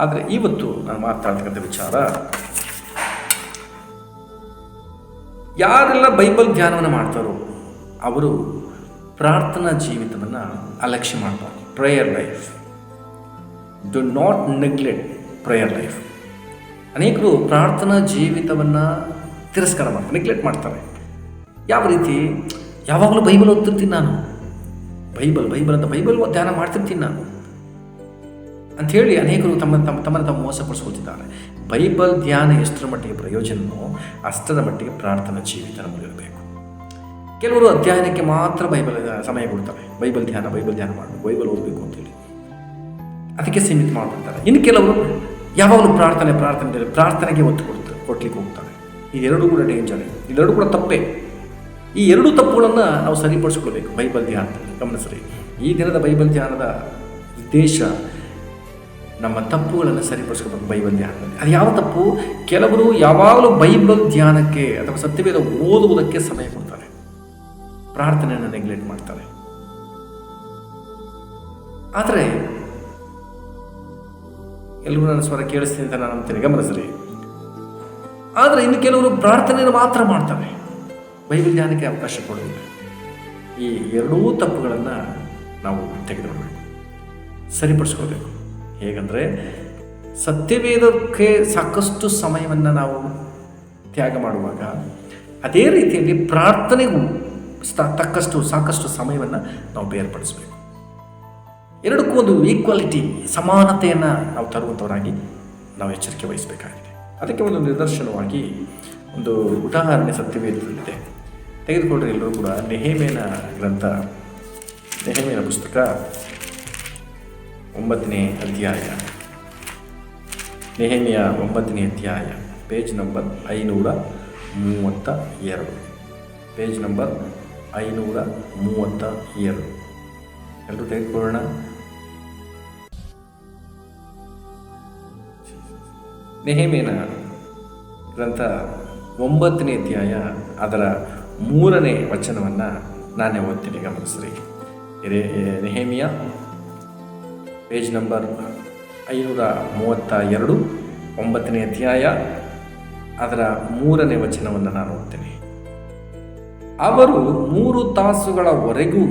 ಆದರೆ ಇವತ್ತು ನಾನು ಮಾತಾಡ್ತಕ್ಕಂಥ ವಿಚಾರ, ಯಾರೆಲ್ಲ ಬೈಬಲ್ ಧ್ಯಾನವನ್ನು ಮಾಡ್ತಾರೋ ಅವರು ಪ್ರಾರ್ಥನಾ ಜೀವಿತವನ್ನು ಅಲಕ್ಷ್ಯ ಮಾಡಬಾರ್ದು. Prayer life, do not neglect prayer life. ಅನೇಕರು ಪ್ರಾರ್ಥನಾ ಜೀವಿತವನ್ನು ತಿರಸ್ಕಾರ ಮಾಡ್ತಾರೆ, ನೆಗ್ಲೆಕ್ಟ್ ಮಾಡ್ತಾರೆ. ಯಾವ ರೀತಿ? ಯಾವಾಗಲೂ ಬೈಬಲ್ ಓದ್ತಿರ್ತೀನಿ ನಾನು, ಬೈಬಲ್ ಧ್ಯಾನ ಮಾಡ್ತಿರ್ತೀನಿ ನಾನು ಅಂಥೇಳಿ ಅನೇಕರು ತಮ್ಮನ್ನು ತಾವು ಮೋಸಪಡಿಸ್ಕೊಳ್ತಿದ್ದಾರೆ. ಬೈಬಲ್ ಧ್ಯಾನ ಎಷ್ಟರ ಮಟ್ಟಿಗೆ ಪ್ರಯೋಜನವೋ ಅಷ್ಟರ ಮಟ್ಟಿಗೆ ಪ್ರಾರ್ಥನಾ ಜೀವಿತ ನಮಗಿರಬೇಕು. ಕೆಲವರು ಅಧ್ಯಯನಕ್ಕೆ ಮಾತ್ರ ಸಮಯ ಕೊಡ್ತಾರೆ. ಬೈಬಲ್ ಧ್ಯಾನ ಮಾಡಬೇಕು, ಬೈಬಲ್ ಓದಬೇಕು ಅಂತೇಳಿ ಅದಕ್ಕೆ ಸೀಮಿತ ಮಾಡಿಬಿಡ್ತಾರೆ. ಇನ್ನು ಕೆಲವರು ಯಾವಾಗಲೂ ಪ್ರಾರ್ಥನೆಗೆ ಒತ್ತು ಕೊಡ್ಲಿಕ್ಕೆ ಹೋಗ್ತಾರೆ. ಇದೆರಡೂ ಕೂಡ ಡೇಂಜರ್, ಇದೆರಡೂ ಕೂಡ ತಪ್ಪೇ. ಈ ಎರಡೂ ತಪ್ಪುಗಳನ್ನು ನಾವು ಸರಿಪಡಿಸ್ಕೊಳ್ಬೇಕು ಬೈಬಲ್ ಧ್ಯಾನದಲ್ಲಿ. ಗಮನಿಸ್ರಿ, ಈ ದಿನದ ಬೈಬಲ್ ಧ್ಯಾನದ ಉದ್ದೇಶ ನಮ್ಮ ತಪ್ಪುಗಳನ್ನು ಸರಿಪಡಿಸ್ಕೋಬೇಕು ಬೈಬಲ್ ಧ್ಯಾನದಲ್ಲಿ. ಅದು ಯಾವ ತಪ್ಪು? ಕೆಲವರು ಯಾವಾಗಲೂ ಬೈಬಲ್ ಧ್ಯಾನಕ್ಕೆ ಅಥವಾ ಸತ್ಯವೇದ ಓದುವುದಕ್ಕೆ ಸಮಯ ಕೊಡ್ತಾರೆ, ಪ್ರಾರ್ಥನೆಯನ್ನು ನೆಗ್ಲೆಕ್ಟ್ ಮಾಡ್ತಾರೆ. ಆದರೆ ಎಲ್ಲರೂ ನನ್ನ ಸ್ವರ ಕೇಳಿಸ್ತೀನಿ ಅಂತ ನಾನು ಅಂತೀನಿ, ಗಮನಿಸ್ರಿ. ಆದರೆ ಇನ್ನು ಕೆಲವರು ಪ್ರಾರ್ಥನೆಯನ್ನು ಮಾತ್ರ ಮಾಡ್ತಾರೆ, ಬೈಬಲ್ ಧ್ಯಾನಕ್ಕೆ ಅವಕಾಶ ಕೊಡೋದಿಲ್ಲ. ಈ ಎರಡೂ ತಪ್ಪುಗಳನ್ನು ನಾವು ತೆಗೆದುಕೊಳ್ಬೇಕು, ಸರಿಪಡಿಸ್ಕೊಳ್ಬೇಕು. ಹೇಗೆಂದರೆ, ಸತ್ಯವೇದಕ್ಕೆ ಸಾಕಷ್ಟು ಸಮಯವನ್ನು ನಾವು ತ್ಯಾಗ ಮಾಡುವಾಗ ಅದೇ ರೀತಿಯಲ್ಲಿ ಪ್ರಾರ್ಥನೆಗೂ ಸಾಕಷ್ಟು ಸಮಯವನ್ನು ನಾವು ಬೇರ್ಪಡಿಸಬೇಕು. ಎರಡಕ್ಕೂ ಒಂದು ಈಕ್ವಾಲಿಟಿ, ಸಮಾನತೆಯನ್ನು ನಾವು ತರುವಂಥವರಾಗಿ ನಾವು ಎಚ್ಚರಿಕೆ ವಹಿಸಬೇಕಾಗಿದೆ. ಅದಕ್ಕೆ ಒಂದು ನಿದರ್ಶನವಾಗಿ ಒಂದು ಉದಾಹರಣೆ ಸತ್ಯವೇದದಲ್ಲಿದೆ. ತೆಗೆದುಕೊಂಡ್ರೆ ಎಲ್ಲರೂ ಕೂಡ ನೆಹೆಮೀಯನ ಗ್ರಂಥ, ನೆಹೆಮೀಯನ ಪುಸ್ತಕ 9ನೇ ಅಧ್ಯಾಯ, ನೆಹೆಮೀಯ 9ನೇ ಅಧ್ಯಾಯ, ಪೇಜ್ ನಂಬರ್ 532, ಪೇಜ್ ನಂಬರ್ 532. ಎಲ್ಲರೂ ತೆಗೆದುಕೊಳ್ಳೋಣ. ನೆಹೆಮೀಯನ ಗ್ರಂಥ 9ನೇ ಅಧ್ಯಾಯ ಅದರ 3ನೇ ವಚನವನ್ನು ನಾನೇ ಓದ್ತೀನಿ, ಗಮನಿಸ್ರಿ. ನೆಹೆಮೀಯ ಪೇಜ್ ನಂಬರ್ 532, 9ನೇ ಅಧ್ಯಾಯ ಅದರ 3ನೇ ವಚನವನ್ನು ನಾನು ಓದ್ತೀನಿ. ಅವರು 3 ತಾಸುಗಳವರೆಗೂ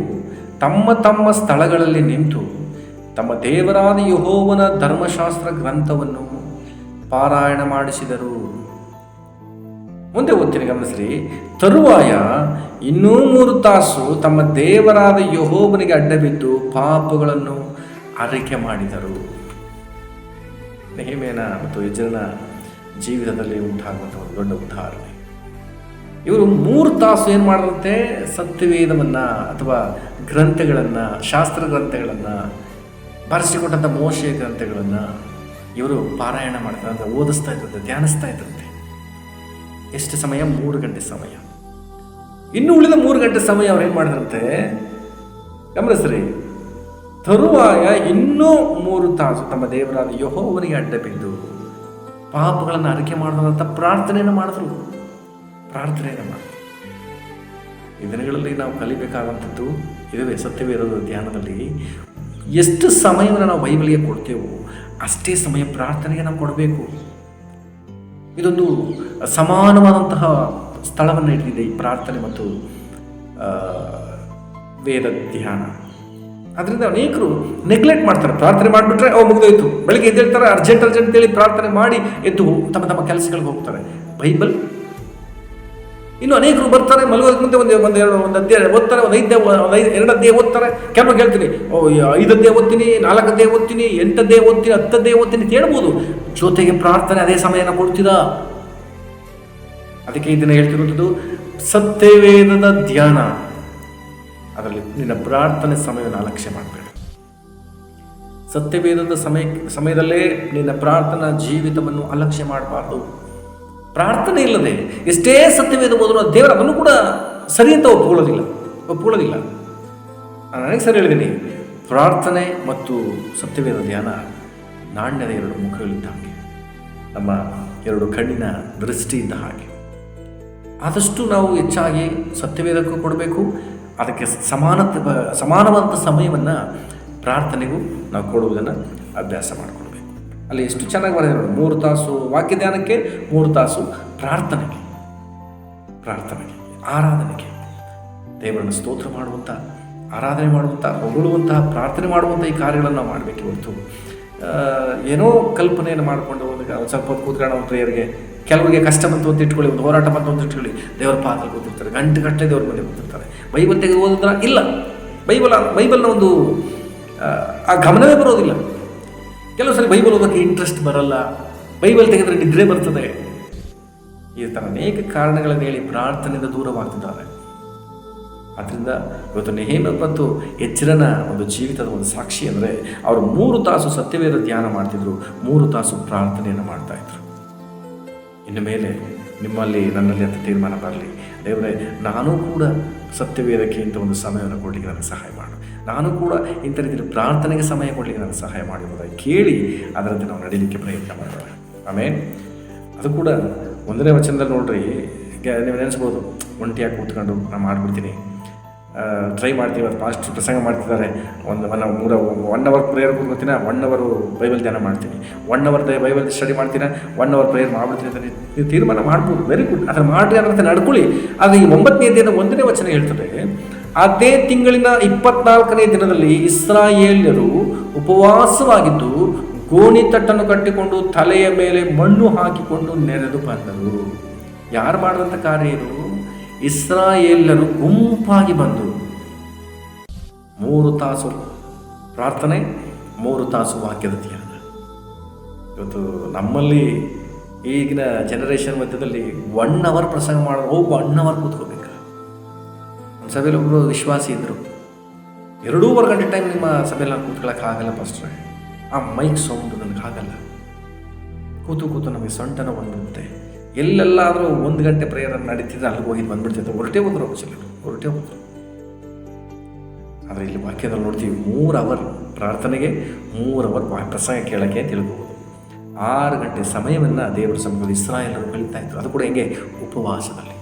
ತಮ್ಮ ಸ್ಥಳಗಳಲ್ಲಿ ನಿಂತು ತಮ್ಮ ದೇವರಾದ ಯೆಹೋವನ ಧರ್ಮಶಾಸ್ತ್ರ ಗ್ರಂಥವನ್ನು ಪಾರಾಯಣ ಮಾಡಿಸಿದರು. ಮುಂದೆ ಓದ್ತೀನಿ, ಗಮನಿಸ್ರಿ. ತರುವಾಯ ಇನ್ನೂ 3 ತಾಸು ತಮ್ಮ ದೇವರಾದ ಯೆಹೋವನಿಗೆ ಅಡ್ಡಬಿದ್ದು ಪಾಪಗಳನ್ನು ಆರೈಕೆ ಮಾಡಿದರು. ನೆಹೆಮೀಯನ ಮತ್ತು ಎಜ್ರನ ಜೀವಿತದಲ್ಲಿ ಉಂಟಾಗುವಂಥ ಒಂದು ದೊಡ್ಡ ಉದಾಹರಣೆ. ಇವರು 3 ತಾಸು ಏನು ಮಾಡಿದಂತೆ ಸತ್ಯವೇದವನ್ನು ಅಥವಾ ಗ್ರಂಥಗಳನ್ನು, ಶಾಸ್ತ್ರ ಗ್ರಂಥಗಳನ್ನು, ಬರೆಸಿಕೊಟ್ಟಂಥ ಮೋಶೆಯ ಗ್ರಂಥಗಳನ್ನು ಇವರು ಪಾರಾಯಣ ಮಾಡ್ತಾರೆ, ಅಂದರೆ ಓದಿಸ್ತಾ ಇದ್ರಂತೆ, ಧ್ಯಾನಿಸ್ತಾ ಇದ್ರಂತೆ. ಎಷ್ಟು ಸಮಯ? 3 ಗಂಟೆ ಸಮಯ. ಇನ್ನು ಉಳಿದ 3 ಗಂಟೆ ಸಮಯ ಅವ್ರು ಏನು ಮಾಡಿದ್ರಂತೆ, ಗಮನಿಸ್ರಿ. ತರುವಾಯ ಇನ್ನೂ 3 ತಾಸು ತಮ್ಮ ದೇವರಾದ ಯೆಹೋವನಿಗೆ ಅಡ್ಡ ಬಿದ್ದು ಪಾಪಗಳನ್ನು ಅರಿಕೆ ಮಾಡಿದಂಥ ಪ್ರಾರ್ಥನೆಯನ್ನು ಮಾಡಿದ್ರು. ಈ ದಿನಗಳಲ್ಲಿ ನಾವು ಕಲಿಬೇಕಾದಂಥದ್ದು ಇದುವೇ. ಸತ್ಯವೇದದ ಧ್ಯಾನದಲ್ಲಿ ಎಷ್ಟು ಸಮಯವನ್ನು ನಾವು ಬೈಬಲಿಗೆ ಕೊಡ್ತೇವೋ ಅಷ್ಟೇ ಸಮಯ ಪ್ರಾರ್ಥನೆಗೆ ನಾವು ಕೊಡಬೇಕು. ಇದೊಂದು ಸಮಾನವಾದಂತಹ ಸ್ಥಳವನ್ನು ಇಟ್ಟಿದೆ ಈ ಪ್ರಾರ್ಥನೆ ಮತ್ತು ವೇದ ಧ್ಯಾನ. ಅದರಿಂದ ಅನೇಕರು ನೆಗ್ಲೆಕ್ಟ್ ಮಾಡ್ತಾರೆ. ಪ್ರಾರ್ಥನೆ ಮಾಡಿಬಿಟ್ರೆ ಮುಗಿದೋಯ್ತು, ಬೆಳಗ್ಗೆ ಎದ್ದೇಳ್ತಾರೆ, ಅರ್ಜೆಂಟ್ ಅಂತೇಳಿ ಪ್ರಾರ್ಥನೆ ಮಾಡಿ ಎದ್ದು ತಮ್ಮ ಕೆಲಸಗಳಿಗೆ ಹೋಗ್ತಾರೆ. ಬೈಬಲ್ ಇನ್ನು ಅನೇಕರು ಬರ್ತಾರೆ, ಮಲಗೋದಕ್ಕೆ ಮುಂದೆ ಒಂದು ಅಧ್ಯಾಯ ಓದ್ತಾರೆ, 2 ಅಧ್ಯಾಯ ಓದ್ತಾರೆ. ಕೆಲವರು ಹೇಳ್ತೀನಿ, 5 ಅಧ್ಯಾಯ ಓದ್ತೀನಿ, 4 ಅಧ್ಯಾಯ ಓದ್ತೀನಿ, 8 ಅಧ್ಯಾಯ ಓದ್ತೀನಿ, 10 ಅಧ್ಯಾಯ ಓದ್ತೀನಿ ಅಂತ ಹೇಳ್ಬೋದು. ಜೊತೆಗೆ ಪ್ರಾರ್ಥನೆ ಅದೇ ಸಮಯನ ಕೊಡ್ತೀರಾ? ಅದಕ್ಕೆ ಇದನ್ನು ಹೇಳ್ತಿರುವಂಥದ್ದು ಸತ್ಯವೇದದ ಧ್ಯಾನ. ಅದರಲ್ಲಿ ನಿನ್ನ ಪ್ರಾರ್ಥನೆ ಸಮಯವನ್ನು ಅಲಕ್ಷ್ಯ ಮಾಡಬೇಡ. ಸತ್ಯವೇದದ ಸಮಯದಲ್ಲೇ ನಿನ್ನ ಪ್ರಾರ್ಥನಾ ಜೀವಿತವನ್ನು ಅಲಕ್ಷ್ಯ ಮಾಡಬಾರ್ದು. ಪ್ರಾರ್ಥನೆ ಇಲ್ಲದೆ ಎಷ್ಟೇ ಸತ್ಯವೇದ ಓದಿದ್ರು ದೇವರು ಅದನ್ನು ಕೂಡ ಸರಿ ಅಂತ ಒಪ್ಕೊಳ್ಳೋದಿಲ್ಲ. ನಾನು ನನಗೆ ಸರಿ ಹೇಳಿದ್ದೀನಿ, ಪ್ರಾರ್ಥನೆ ಮತ್ತು ಸತ್ಯವೇದ ಧ್ಯಾನ ನಾಣ್ಯದ 2 ಮುಖಗಳಿದ್ದ ಹಾಗೆ, ನಮ್ಮ 2 ಕಣ್ಣಿನ ದೃಷ್ಟಿ ಇದ್ದ ಹಾಗೆ. ಆದಷ್ಟು ನಾವು ಹೆಚ್ಚಾಗಿ ಸತ್ಯವೇದಕ್ಕೂ ಕೊಡಬೇಕು, ಅದಕ್ಕೆ ಸಮಾನವಾದಂಥ ಸಮಯವನ್ನು ಪ್ರಾರ್ಥನೆಗೂ ನಾವು ಕೊಡುವುದನ್ನು ಅಭ್ಯಾಸ ಮಾಡಿಕೊಳ್ಬೇಕು. ಅಲ್ಲಿ ಎಷ್ಟು ಚೆನ್ನಾಗಿ ಬರೆದಿರೋ 3 ತಾಸು ವಾಕ್ಯ ಧ್ಯಾನಕ್ಕೆ, 3 ತಾಸು ಪ್ರಾರ್ಥನೆಗೆ, ಆರಾಧನೆಗೆ, ದೇವರನ್ನು ಸ್ತೋತ್ರ ಮಾಡುವಂಥ, ಆರಾಧನೆ ಮಾಡುವಂಥ, ಹೊಗಳುವಂತಹ, ಪ್ರಾರ್ಥನೆ ಮಾಡುವಂಥ ಈ ಕಾರ್ಯಗಳನ್ನು ನಾವು ಮಾಡಬೇಕೆ ಹೊರತು ಏನೋ ಕಲ್ಪನೆಯನ್ನು ಮಾಡಿಕೊಂಡು ಒಂದು ಸ್ವಲ್ಪ ಹೊತ್ತು ಕೂತ್ಕೊಂಡು ಒಂದು ಪ್ರೇಯರ್ಗೆ, ಕೆಲವರಿಗೆ ಕಷ್ಟ ಬಂತು ಅಂತ ಇಟ್ಕೊಳ್ಳಿ, ಒಂದು ಹೋರಾಟ ಬಂತು ಅಂತ ಇಟ್ಕೊಳ್ಳಿ, ದೇವರ ಪಾತ್ರ ಕೂತಿರ್ತಾರೆ, ಗಂಟೆ ದೇವ್ರ ಮನೆ ಕೂತಿರ್ತಾರೆ. ಬೈಬಲ್ ತೆಗೆದು ಓದಿದ್ರ ಇಲ್ಲ, ಬೈಬಲ್ನ ಒಂದು ಆ ಗಮನವೇ ಬರೋದಿಲ್ಲ. ಕೆಲವು ಸಲ ಬೈಬಲ್ ಓದೋಕ್ಕೆ ಇಂಟ್ರೆಸ್ಟ್ ಬರಲ್ಲ, ಬೈಬಲ್ ತೆಗೆದರೆ ನಿದ್ರೆ ಬರ್ತದೆ. ಈ ಥರ ಅನೇಕ ಕಾರಣಗಳನ್ನು ಹೇಳಿ ಪ್ರಾರ್ಥನೆಯಿಂದ ದೂರವಾಗ್ತಿದ್ದಾರೆ. ಆದ್ದರಿಂದ ಇವತ್ತು ನೆಹೆಮ್ಯ ಮತ್ತು ಎಜ್ರನ ಒಂದು ಜೀವಿತದ ಒಂದು ಸಾಕ್ಷಿ ಅಂದರೆ ಅವರು 3 ತಾಸು ಸತ್ಯವೇದ ಧ್ಯಾನ ಮಾಡ್ತಿದ್ರು, 3 ತಾಸು ಪ್ರಾರ್ಥನೆಯನ್ನು ಮಾಡ್ತಾಯಿದ್ರು. ಇನ್ನು ಮೇಲೆ ನಿಮ್ಮಲ್ಲಿ ನನ್ನಲ್ಲಿ ಅಂತ ತೀರ್ಮಾನ ಬರಲಿ, ದೇವರೇ ನಾನು ಕೂಡ ಸತ್ಯವೇದಕ್ಕೆ ಇಂಥ ಒಂದು ಸಮಯವನ್ನು ಕೊಡಲಿಕ್ಕೆ ನನಗೆ ಸಹಾಯ ಮಾಡು, ನಾನು ಕೂಡ ಇಂಥ ರೀತಿಯಲ್ಲಿ ಪ್ರಾರ್ಥನೆಗೆ ಸಮಯ ಕೊಡಲಿಕ್ಕೆ ನನಗೆ ಸಹಾಯ ಮಾಡಿರೋದಾಗಿ ಕೇಳಿ ಅದರಂತೆ ನಾವು ನಡೀಲಿಕ್ಕೆ ಪ್ರಯತ್ನ ಮಾಡೋಣ. ಆಮೇಲೆ ಅದು ಕೂಡ 1ನೇ ವಚನದಲ್ಲಿ ನೋಡ್ರಿ, ನೀವು ನೆನೆಸ್ಬೋದು, ಒಂಟಿಯಾಗಿ ಕೂತ್ಕೊಂಡು ನಾನು ಮಾಡಿಬಿಡ್ತೀನಿ, ಟ್ರೈ ಮಾಡ್ತೀವಿ, ಅದು ಫಾಸ್ಟ್ ಪ್ರಸಂಗ ಮಾಡ್ತಿದ್ದಾರೆ, 1 ಅವರ್ ಪ್ರೇಯರ್ ಕೂತ್ಕೊತೀನಿ, 1 ಅವರ್ ಬೈಬಲ್ ಧ್ಯಾನ ಮಾಡ್ತೀನಿ, 1 ಅವರ್ ಬೈಬಲ್ ಸ್ಟಡಿ ಮಾಡ್ತೀನಿ, 1 ಅವರ್ ಪ್ರೇಯರ್ ಮಾಡ್ಬಿಡ್ತೀನಿ ಅಂತ ನೀವು ತೀರ್ಮಾನ ಮಾಡ್ಬೋದು. ವೆರಿ ಗುಡ್, ಅದನ್ನು ಮಾಡಿರಿ, ಅದರಂತೆ ನಡ್ಕೊಳ್ಳಿ. ಆದರೆ ಈ 9ನೇ ದಿನ 1ನೇ ವಚನ ಹೇಳ್ತದೆ, ಅದೇ ತಿಂಗಳಿನ 24ನೇ ದಿನದಲ್ಲಿ ಇಸ್ರಾಯೇಲ್ಯರು ಉಪವಾಸವಾಗಿದ್ದು ಗೋಣಿತಟ್ಟನ್ನು ಕಟ್ಟಿಕೊಂಡು ತಲೆಯ ಮೇಲೆ ಮಣ್ಣು ಹಾಕಿಕೊಂಡು ನೆರೆದು ಬಂದರು. ಯಾರು ಮಾಡಿದಂಥ ಕಾರ್ಯ ಇದು? ಇಸ್ರಾಯೇಲ್ಯರು ಗುಂಪಾಗಿ ಬಂದರು. 3 ತಾಸು ಪ್ರಾರ್ಥನೆ, 3 ತಾಸು ವಾಕ್ಯದ ಧ್ಯಾನ. ಇವತ್ತು ನಮ್ಮಲ್ಲಿ ಈಗಿನ ಜನರೇಷನ್ ಮಧ್ಯದಲ್ಲಿ 1 ಅವರ್ ಪ್ರಸಂಗ ಮಾಡೋದು, 1 ಅವರ್ ಕೂತ್ಕೋಬೇಕು. ನಮ್ಮ ಸಭೆಯಲ್ಲಿ ಒಬ್ಬರು ವಿಶ್ವಾಸಿ ಇದ್ದರು, 2.5 ಗಂಟೆ ಟೈಮ್ ನಿಮ್ಮ ಸಭೆಯಲ್ಲಿ ನಾನು ಕೂತ್ಕೊಳ್ಳೋಕ್ಕಾಗಲ್ಲ ಪಾಸ್ಟ್ರೆ, ಆ ಮೈಕ್ ಸೌಂಡು ನನಗೆ ಆಗಲ್ಲ, ಕೂತು ನಮಗೆ ಸೊಂಟನ ಬಂದ್ಬಿಡುತ್ತೆ. ಎಲ್ಲೆಲ್ಲಾದರೂ 1 ಗಂಟೆ ಪ್ರೇಯರನ್ನು ನಡೀತಿದ್ರೆ ಅಲ್ಲಿಗೆ ಹೋಗಿ ಬಂದ್ಬಿಡ್ತಿದ್ದೆ, ಹೊರಟೇ ಹೋದ್ರು. ಆದರೆ ಇಲ್ಲಿ ವಾಕ್ಯದಲ್ಲಿ ನೋಡ್ತೀವಿ, 3 ಅವರ್ ಪ್ರಾರ್ಥನೆಗೆ, 3 ಅವರ್ ಪ್ರಸಂಗ ಕೇಳೋಕ್ಕೆ ಅಂತ ಹೇಳ್ಬೋದು. 6 ಗಂಟೆ ಸಮಯವನ್ನು ದೇವರ ಸಮ್ಮುಖದಲ್ಲಿ ಇಸ್ರಾಯೇಲರು ಕಳೀತಾ ಇದ್ರು. ಅದು ಕೂಡ ಹೆಂಗೆ? ಉಪವಾಸದಲ್ಲಿ.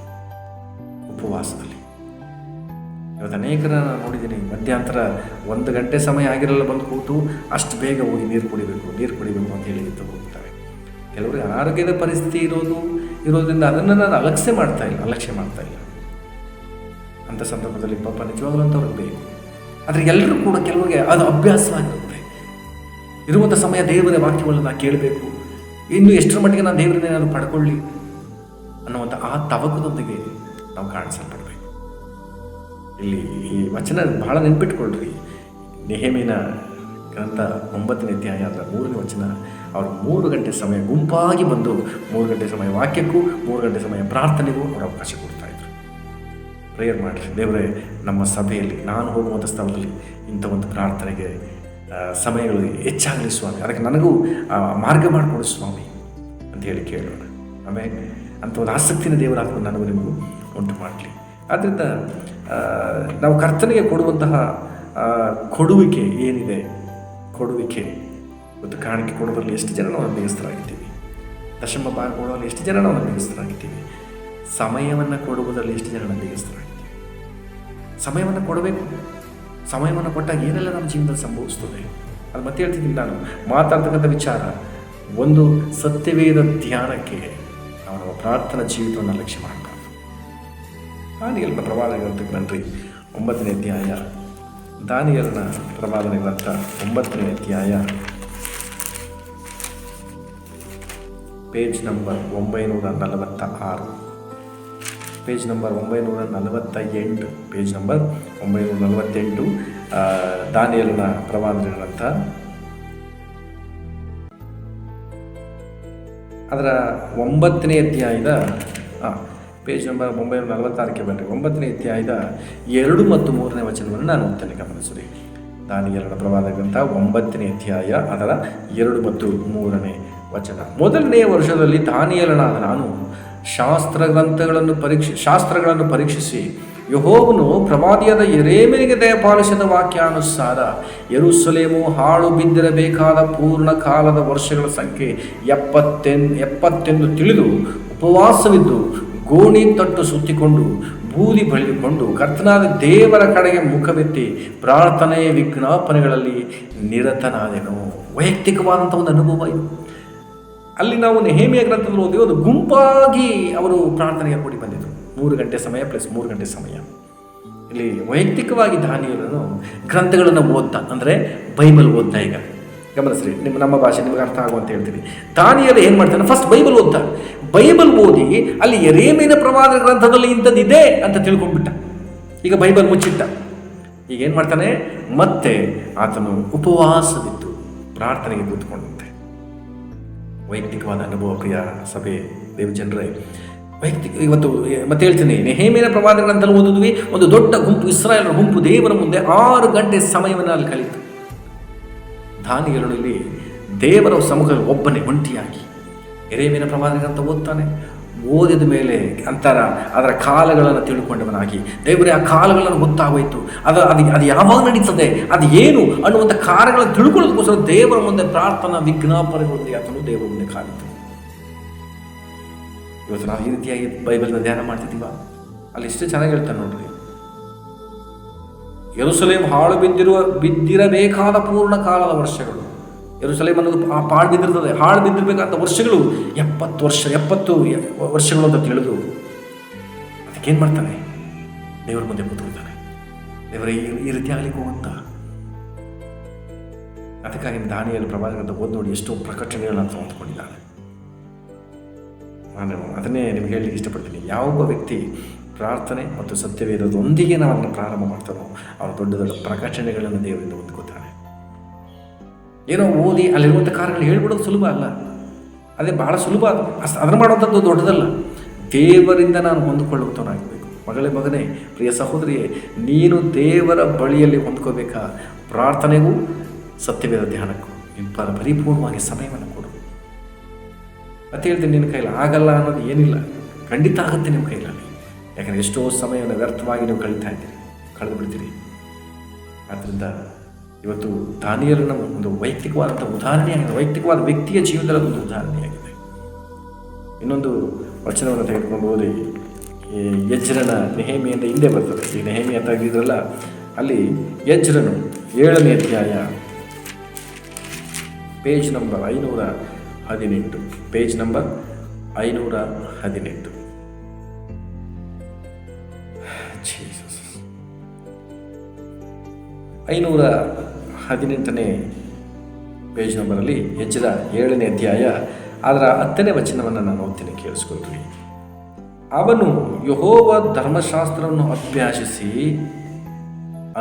ಇವತ್ತು ಅನೇಕರ ನೋಡಿದ್ದೀನಿ, ಮಧ್ಯಂತರ 1 ಗಂಟೆ ಸಮಯ ಆಗಿರಲ್ಲ ಬಂದು ಕೂತು ಅಷ್ಟು ಬೇಗ ಹೋಗಿ ನೀರು ಕುಡಿಬೇಕು ಅಂತ ಹೇಳಿ ಹೋಗ್ತಾರೆ. ಕೆಲವರಿಗೆ ಆರೋಗ್ಯದ ಪರಿಸ್ಥಿತಿ ಇರೋದ್ರಿಂದ ಅದನ್ನು ನಾನು ಅಲಕ್ಷ್ಯ ಮಾಡ್ತಾ ಇಲ್ಲ. ಅಂಥ ಸಂದರ್ಭದಲ್ಲಿ ಪಾಪ ನಿಜವಾಗ್ಲೂ ಅಂತವ್ರಿಗೆ ಬೇಕು. ಆದರೆ ಎಲ್ಲರೂ ಕೂಡ ಕೆಲವರಿಗೆ ಅದು ಅಭ್ಯಾಸವಾಗಿರುತ್ತೆ. ಇರುವಂಥ ಸಮಯ ದೇವರ ವಾಕ್ಯವನ್ನು ನಾನು ಕೇಳಬೇಕು, ಇನ್ನು ಎಷ್ಟರ ಮಟ್ಟಿಗೆ ನಾನು ದೇವರನ್ನ ಏನಾದರೂ ಪಡ್ಕೊಳ್ಳಿ ಅನ್ನುವಂಥ ಆ ತವಕದೊಂದಿಗೆ ನಾವು ಕಾಣಿಸಲ್ಪಡಬೇಕು. ಇಲ್ಲಿ ಈ ವಚನ ಬಹಳ ನೆನ್ಪಿಟ್ಕೊಳ್ರಿ. ನೆಹೆಮ್ಯನ ಗ್ರಂಥ 9ನೇ ಅಧ್ಯಾಯ 3ನೇ ವಚನ, ಅವರು 3 ಗಂಟೆ ಸಮಯ ಗುಂಪಾಗಿ ಬಂದು 3 ಗಂಟೆ ಸಮಯ ವಾಕ್ಯಕ್ಕೂ 3 ಗಂಟೆ ಸಮಯ ಪ್ರಾರ್ಥನೆಗೂ ಅವರು ಅವಕಾಶ ಕೊಡ್ತಾಯಿದ್ರು. ಪ್ರೇಯರ್ ಮಾಡಿರಿ, ದೇವರೇ ನಮ್ಮ ಸಭೆಯಲ್ಲಿ ನಾನು ಹೋಗುವಂಥ ಸ್ಥಳದಲ್ಲಿ ಇಂಥ ಒಂದು ಪ್ರಾರ್ಥನೆಗೆ ಸಮಯಗಳು ಹೆಚ್ಚಾಗಲಿ ಸ್ವಾಮಿ, ಅದಕ್ಕೆ ನನಗೂ ಮಾರ್ಗ ಮಾಡಿಕೊಡು ಸ್ವಾಮಿ ಅಂತ ಹೇಳಿ ಕೇಳೋಣ. ಆಮೇಲೆ ಅಂಥ ಒಂದು ಆಸಕ್ತಿನ ದೇವರಾತ್ಮ ನನಗೂ ನಿಮಗೂ ಉಂಟು ಮಾಡಲಿ. ಆದ್ದರಿಂದ ನಾವು ಕರ್ತನಿಗೆ ಕೊಡುವಂತಹ ಕೊಡುವಿಕೆ ಏನಿದೆ, ಇವತ್ತು ಕಾಣಿಕೆ ಕೊಡೋದ್ರಲ್ಲಿ ಎಷ್ಟು ಜನ ನಾವು ನಂಬಿಗಸ್ತರಾಗಿದ್ದೀವಿ, ದಶಮ ಭಾಗ ಕೊಡೋದ್ರಲ್ಲಿ ಎಷ್ಟು ಜನ ನಾವು ನಂಬಿಗಸ್ತರಾಗಿದ್ದೀವಿ, ಸಮಯವನ್ನು ಕೊಡುವುದರಲ್ಲಿ ಎಷ್ಟು ಜನ ನಂಬಿಗಸ್ತರಾಗಿದ್ದೀವಿ. ಸಮಯವನ್ನು ಕೊಡಬೇಕು. ಸಮಯವನ್ನು ಕೊಟ್ಟಾಗ ಏನೆಲ್ಲ ನಮ್ಮ ಜೀವನದಲ್ಲಿ ಸಂಭವಿಸ್ತದೆ ಅದು ಮತ್ತೆ ಹೇಳ್ತಿದ್ದೀನಿ. ನಾನು ಮಾತಾಡ್ತಕ್ಕಂಥ ವಿಚಾರ ಒಂದು ಸತ್ಯವೇದ ಧ್ಯಾನಕ್ಕೆ ನಾವು ನಮ್ಮ ಪ್ರಾರ್ಥನಾ ಜೀವಿತವನ್ನು ಲಕ್ಷ್ಯ ಮಾಡಬಾರ್ದು. ದಾನಿಯೇಲನ ಪ್ರವಾದನೆ ಗ್ರಂಥಕ್ಕೆ ಬನ್ನಿರಿ, 9ನೇ ಅಧ್ಯಾಯ. ದಾನಿಯೇಲನ ಪ್ರವಾದನೆ ಗ್ರಂಥ 9ನೇ ಅಧ್ಯಾಯ, page number 946, page number 948, page number 948, ದಾನಿಯೇಲನ ಪ್ರವಾದನೆ ಗ್ರಂಥ ಅದರ 9ನೇ ಅಧ್ಯಾಯದ ಪೇಜ್ ನಂಬರ್ 946ಕ್ಕೆ ಬನ್ನಿರಿ. 9ನೇ ಅಧ್ಯಾಯದ 2 ಮತ್ತು 3ನೇ ವಚನವನ್ನು ನಾನು ಓದ್ತೇನೆ, ಗಮನಿಸಿರಿ. ದಾನಿಯೇಲನ ಪ್ರವಾದ ಗ್ರಂಥ 9ನೇ ಅಧ್ಯಾಯ ಅದರ 2 ಮತ್ತು 3ನೇ ವಚನ. 1ನೇ ವರ್ಷದಲ್ಲಿ ದಾನಿಯೇಲನಾದ ನಾನು ಶಾಸ್ತ್ರಗಳನ್ನು ಪರೀಕ್ಷಿಸಿ ಯೆಹೋವನು ಪ್ರವಾದಿಯಾದ ಯೆರೆಮೀಯನಿಗೆ ದಯಪಾಲಿಸಿದ ವಾಕ್ಯಾನುಸಾರ ಯೆರೂಸಲೇಮು ಹಾಳು ಬಿದ್ದಿರಬೇಕಾದ ಪೂರ್ಣ ಕಾಲದ ವರ್ಷಗಳ ಸಂಖ್ಯೆ 70 ತಿಳಿದು ಉಪವಾಸವಿದ್ದು ಗೋಣಿ ತಟ್ಟು ಸುತ್ತಿಕೊಂಡು ಬೂದಿ ಬಳಿದುಕೊಂಡು ಕರ್ತನಾದ ದೇವರ ಕಡೆಗೆ ಮುಖವೆತ್ತಿ ಪ್ರಾರ್ಥನೆ ವಿಜ್ಞಾಪನೆಗಳಲ್ಲಿ ನಿರತನಾದೆನು. ವೈಯಕ್ತಿಕವಾದಂಥ ಒಂದು ಅನುಭವ ಇದು. ಅಲ್ಲಿ ನಾವು ನೆಹೆಮೀಯ ಗ್ರಂಥದಲ್ಲಿ ಓದಿ ಒಂದು ಗುಂಪಾಗಿ ಅವರು ಪ್ರಾರ್ಥನೆಗೆ ಕೂಡಿ ಬಂದಿದ್ದರು. 3 ಗಂಟೆ ಸಮಯ ಪ್ಲಸ್ 3 ಗಂಟೆ ಸಮಯ. ಇಲ್ಲಿ ವೈಯಕ್ತಿಕವಾಗಿ ದಾನಿಯೇಲನು ಗ್ರಂಥಗಳನ್ನು ಓದ್ತಾ, ಅಂದರೆ ಬೈಬಲ್ ಓದ್ತಾ. ಈಗ ಗಮನಿಸ್ರಿ, ನಮ್ಮ ಭಾಷೆ ನಿಮಗೆ ಅರ್ಥ ಆಗುವಂತ ಹೇಳ್ತೀನಿ. ದಾನಿಯೇಲ ಏನು ಮಾಡ್ತಾನೆ, ಫಸ್ಟ್ ಬೈಬಲ್ ಓದ್ತಾ. ಬೈಬಲ್ ಓದಿ ಅಲ್ಲಿ ಯೆರೆಮೀಯನ ಪ್ರವಾದನ ಗ್ರಂಥದಲ್ಲಿ ಇಂಥದ್ದಿದೆ ಅಂತ ತಿಳ್ಕೊಂಡ್ಬಿಟ್ಟ. ಈಗ ಬೈಬಲ್ ಮುಚ್ಚಿಟ್ಟ. ಈಗ ಏನು ಮಾಡ್ತಾನೆ, ಮತ್ತೆ ಆತನು ಉಪವಾಸವಿದ್ದು ಪ್ರಾರ್ಥನೆಗೆ ಕೂತ್ಕೊಂಡಂತೆ. ವೈಯಕ್ತಿಕವಾದ ಅನುಭವ ಪ್ರಿಯ ಸಭೆ ದೇವಜನರೇ. ಇವತ್ತು ಮತ್ತೆ ಹೇಳ್ತೀನಿ, ನೆಹೆಮೀಯನ ಪ್ರವಾದನ ಗ್ರಂಥದಲ್ಲಿ ಓದಿದ್ವಿ. ಒಂದು ದೊಡ್ಡ ಗುಂಪು, ಇಸ್ರಾಯೇಲರ ಗುಂಪು ದೇವರ ಮುಂದೆ 6 ಗಂಟೆ ಸಮಯವನ್ನು ಅಲ್ಲಿ ಕಳೀತು. ದಾನಿಯೇಲನಲ್ಲಿ ದೇವರ ಸಮ್ಮುಖದಲ್ಲಿ ಒಬ್ಬನೇ ಒಂಟಿಯಾಗಿ ಯೆರೆಮೀಯನ ಪ್ರವಾದನ ಗ್ರಂಥ ಓದ್ತಾನೆ. ಓದಿದ ಮೇಲೆ ಅದರ ಕಾಲಗಳನ್ನು ತಿಳ್ಕೊಂಡವನಾಗಿ, ದೇವರೇ ಆ ಕಾಲಗಳನ್ನು ಗೊತ್ತಾಗೋಯ್ತು, ಅದು ಯಾವಾಗ ನಡೀತದೆ, ಅದು ಏನು ಅನ್ನುವಂಥ ಕಾರ್ಯಗಳನ್ನು ತಿಳ್ಕೊಳ್ಳೋದಕ್ಕೋಸ್ಕರ ದೇವರ ಮುಂದೆ ಪ್ರಾರ್ಥನಾ ವಿಜ್ಞಾಪನೆಗಳೊಂದಿಗೆ ಆತನು ದೇವರ ಮುಂದೆ ಕಾಲಿತು. ಇವತ್ತು ನಾವು ಈ ರೀತಿಯಾಗಿ ಬೈಬಲ್ನ ಧ್ಯಾನ ಮಾಡ್ತಿದ್ದೀವ? ಅಲ್ಲಿ ಎಷ್ಟು ಚೆನ್ನಾಗಿ ಹೇಳ್ತಾನೆ ನೋಡ್ರಿ. ಯೆರೂಸಲೇಮ್ ಹಾಳು ಬಿದ್ದಿರಬೇಕಾದ ಪೂರ್ಣ ಕಾಲದ ವರ್ಷಗಳು. ಯೆರೂಸಲೇಮ್ ಅನ್ನೋದು ಪಾಳು ಬಿದ್ದಿರ್ತದೆ. ಹಾಳು ಬಿದ್ದಿರಬೇಕಾದ ವರ್ಷಗಳು 70 ವರ್ಷಗಳು ಅಂತ ತಿಳಿದು ಅದಕ್ಕೇನು ಮಾಡ್ತಾನೆ, ದೇವರ ಮುಂದೆ ಕೂತ್ಕೊಳ್ತಾನೆ. ದೇವರ ಈ ರೀತಿ ಆಗ್ಲಿಕ್ಕೆ ಹೋಗುತ್ತಾ? ಅದಕ್ಕಾಗಿ ದಾನಿಯೇಲ ಪ್ರವಾದನ ಅಂತ ಓದಿ ನೋಡಿ ಎಷ್ಟೋ ಪ್ರಕಟಣೆಗಳನ್ನು ಹೊಂದ್ಕೊಂಡಿದ್ದಾನೆ. ನಾನು ಅದನ್ನೇ ನಿಮ್ಗೆ ಹೇಳಲಿಕ್ಕೆ ಇಷ್ಟಪಡ್ತೀನಿ. ಯಾವೊಬ್ಬ ವ್ಯಕ್ತಿ ಪ್ರಾರ್ಥನೆ ಮತ್ತು ಸತ್ಯವೇದದೊಂದಿಗೆ ನಾವು ಅದನ್ನು ಪ್ರಾರಂಭ ಮಾಡ್ತಾನೋ ಅವನು ದೊಡ್ಡ ದೊಡ್ಡ ಪ್ರಕಟಣೆಗಳನ್ನು ದೇವರಿಂದ ಹೊಂದ್ಕೋತಾನೆ. ಏನೋ ಓದಿ ಅಲ್ಲಿರುವಂಥ ಕಾರ್ಯಗಳು ಹೇಳ್ಬಿಡೋದು ಸುಲಭ ಅಲ್ಲ. ಅದೇ ಬಹಳ ಸುಲಭ. ಅದನ್ನು ಮಾಡುವಂಥದ್ದು ದೊಡ್ಡದಲ್ಲ. ದೇವರಿಂದ ನಾನು ಹೊಂದಿಕೊಳ್ಳುವಂಥವನಾಗಬೇಕು. ಮಗನೇ, ಪ್ರಿಯ ಸಹೋದರಿಯೇ, ನೀನು ದೇವರ ಬಳಿಯಲ್ಲಿ ಹೊಂದ್ಕೋಬೇಕಾ? ಪ್ರಾರ್ಥನೆಗೂ ಸತ್ಯವೇದ ಧ್ಯಾನಕ್ಕೂ ಪರಿಪೂರ್ಣವಾಗಿ ಸಮಯವನ್ನು ಕೊಡು. ಮತ್ತೆ ಹೇಳ್ತೀನಿ, ನಿನ್ನ ಕೈಲಿ ಆಗಲ್ಲ ಅನ್ನೋದು ಏನಿಲ್ಲ. ಖಂಡಿತ ಆಗುತ್ತೆ ನಿಮ್ಮ ಕೈಲಲ್ಲಿ. ಯಾಕಂದರೆ ಎಷ್ಟೋ ಸಮಯವನ್ನು ವ್ಯರ್ಥವಾಗಿ ನೀವು ಕಳೆದು ಬಿಡ್ತೀರಿ. ಆದ್ದರಿಂದ ಇವತ್ತು ದಾನಿಯೇಲನ ಒಂದು ವೈಯಕ್ತಿಕವಾದಂಥ ಉದಾಹರಣೆಯಾಗಿದೆ. ವೈಯಕ್ತಿಕವಾದ ವ್ಯಕ್ತಿಯ ಜೀವನದ ಒಂದು ಉದಾಹರಣೆಯಾಗಿದೆ. ಇನ್ನೊಂದು ವಚನವನ್ನು ತೆಗೆದುಕೊಂಡು ಓದಿ, ಎಜ್ರನ ನೆಹೆಮೀಯಂತ ಹಿಂದೆ ಬರ್ತದೆ. ಈ ನೆಹೆಮೀಯ ತೆಗೆದಿದ್ರಲ್ಲ, ಅಲ್ಲಿ ಎಜ್ರನು 7ನೇ ಅಧ್ಯಾಯ ಪೇಜ್ ನಂಬರ್ 518. Page number 518. 518ನೇ ಪೇಜ್ ನಂಬರಲ್ಲಿ ಎಜ್ರ 7ನೇ ಅಧ್ಯಾಯ ಅದರ 10ನೇ ವಚನವನ್ನು ನಾನು ಓದ್ತೀನಿ, ಕೇಳಿಸ್ಕೊಳ್ರಿ. ಅವನು ಯೆಹೋವ ಧರ್ಮಶಾಸ್ತ್ರವನ್ನು ಅಭ್ಯಾಸಿಸಿ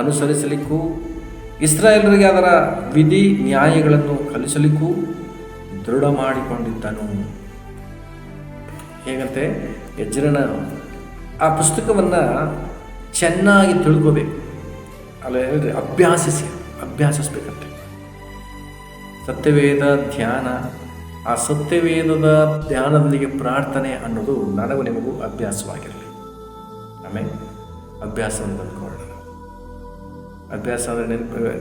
ಅನುಸರಿಸಲಿಕ್ಕೂ ಇಸ್ರಾಯೇಲರಿಗೆ ಅದರ ವಿಧಿ ನ್ಯಾಯಗಳನ್ನು ಕಲಿಸಲಿಕ್ಕೂ ದೃಢ ಮಾಡಿಕೊಂಡಿದ್ದನು. ಹೇಗಂತೆ, ಎಜ್ರನ ಆ ಪುಸ್ತಕವನ್ನು ಚೆನ್ನಾಗಿ ತಿಳ್ಕೋಬೇಕು. ಅಲ್ಲ ಹೇಳಿದ್ರೆ ಅಭ್ಯಾಸಿಸ್ಬೇಕಂತೆ. ಸತ್ಯವೇದ ಧ್ಯಾನ, ಆ ಸತ್ಯವೇದದ ಧ್ಯಾನದೊಂದಿಗೆ ಪ್ರಾರ್ಥನೆ ಅನ್ನೋದು ನನಗೂ ನಿಮಗೂ ಅಭ್ಯಾಸವಾಗಿರಲಿ. ಆಮೇಲೆ ಅಭ್ಯಾಸವನ್ನು ತಂದುಕೊಳ್ಳೋಣ. ಅಭ್ಯಾಸ ಅಂದರೆ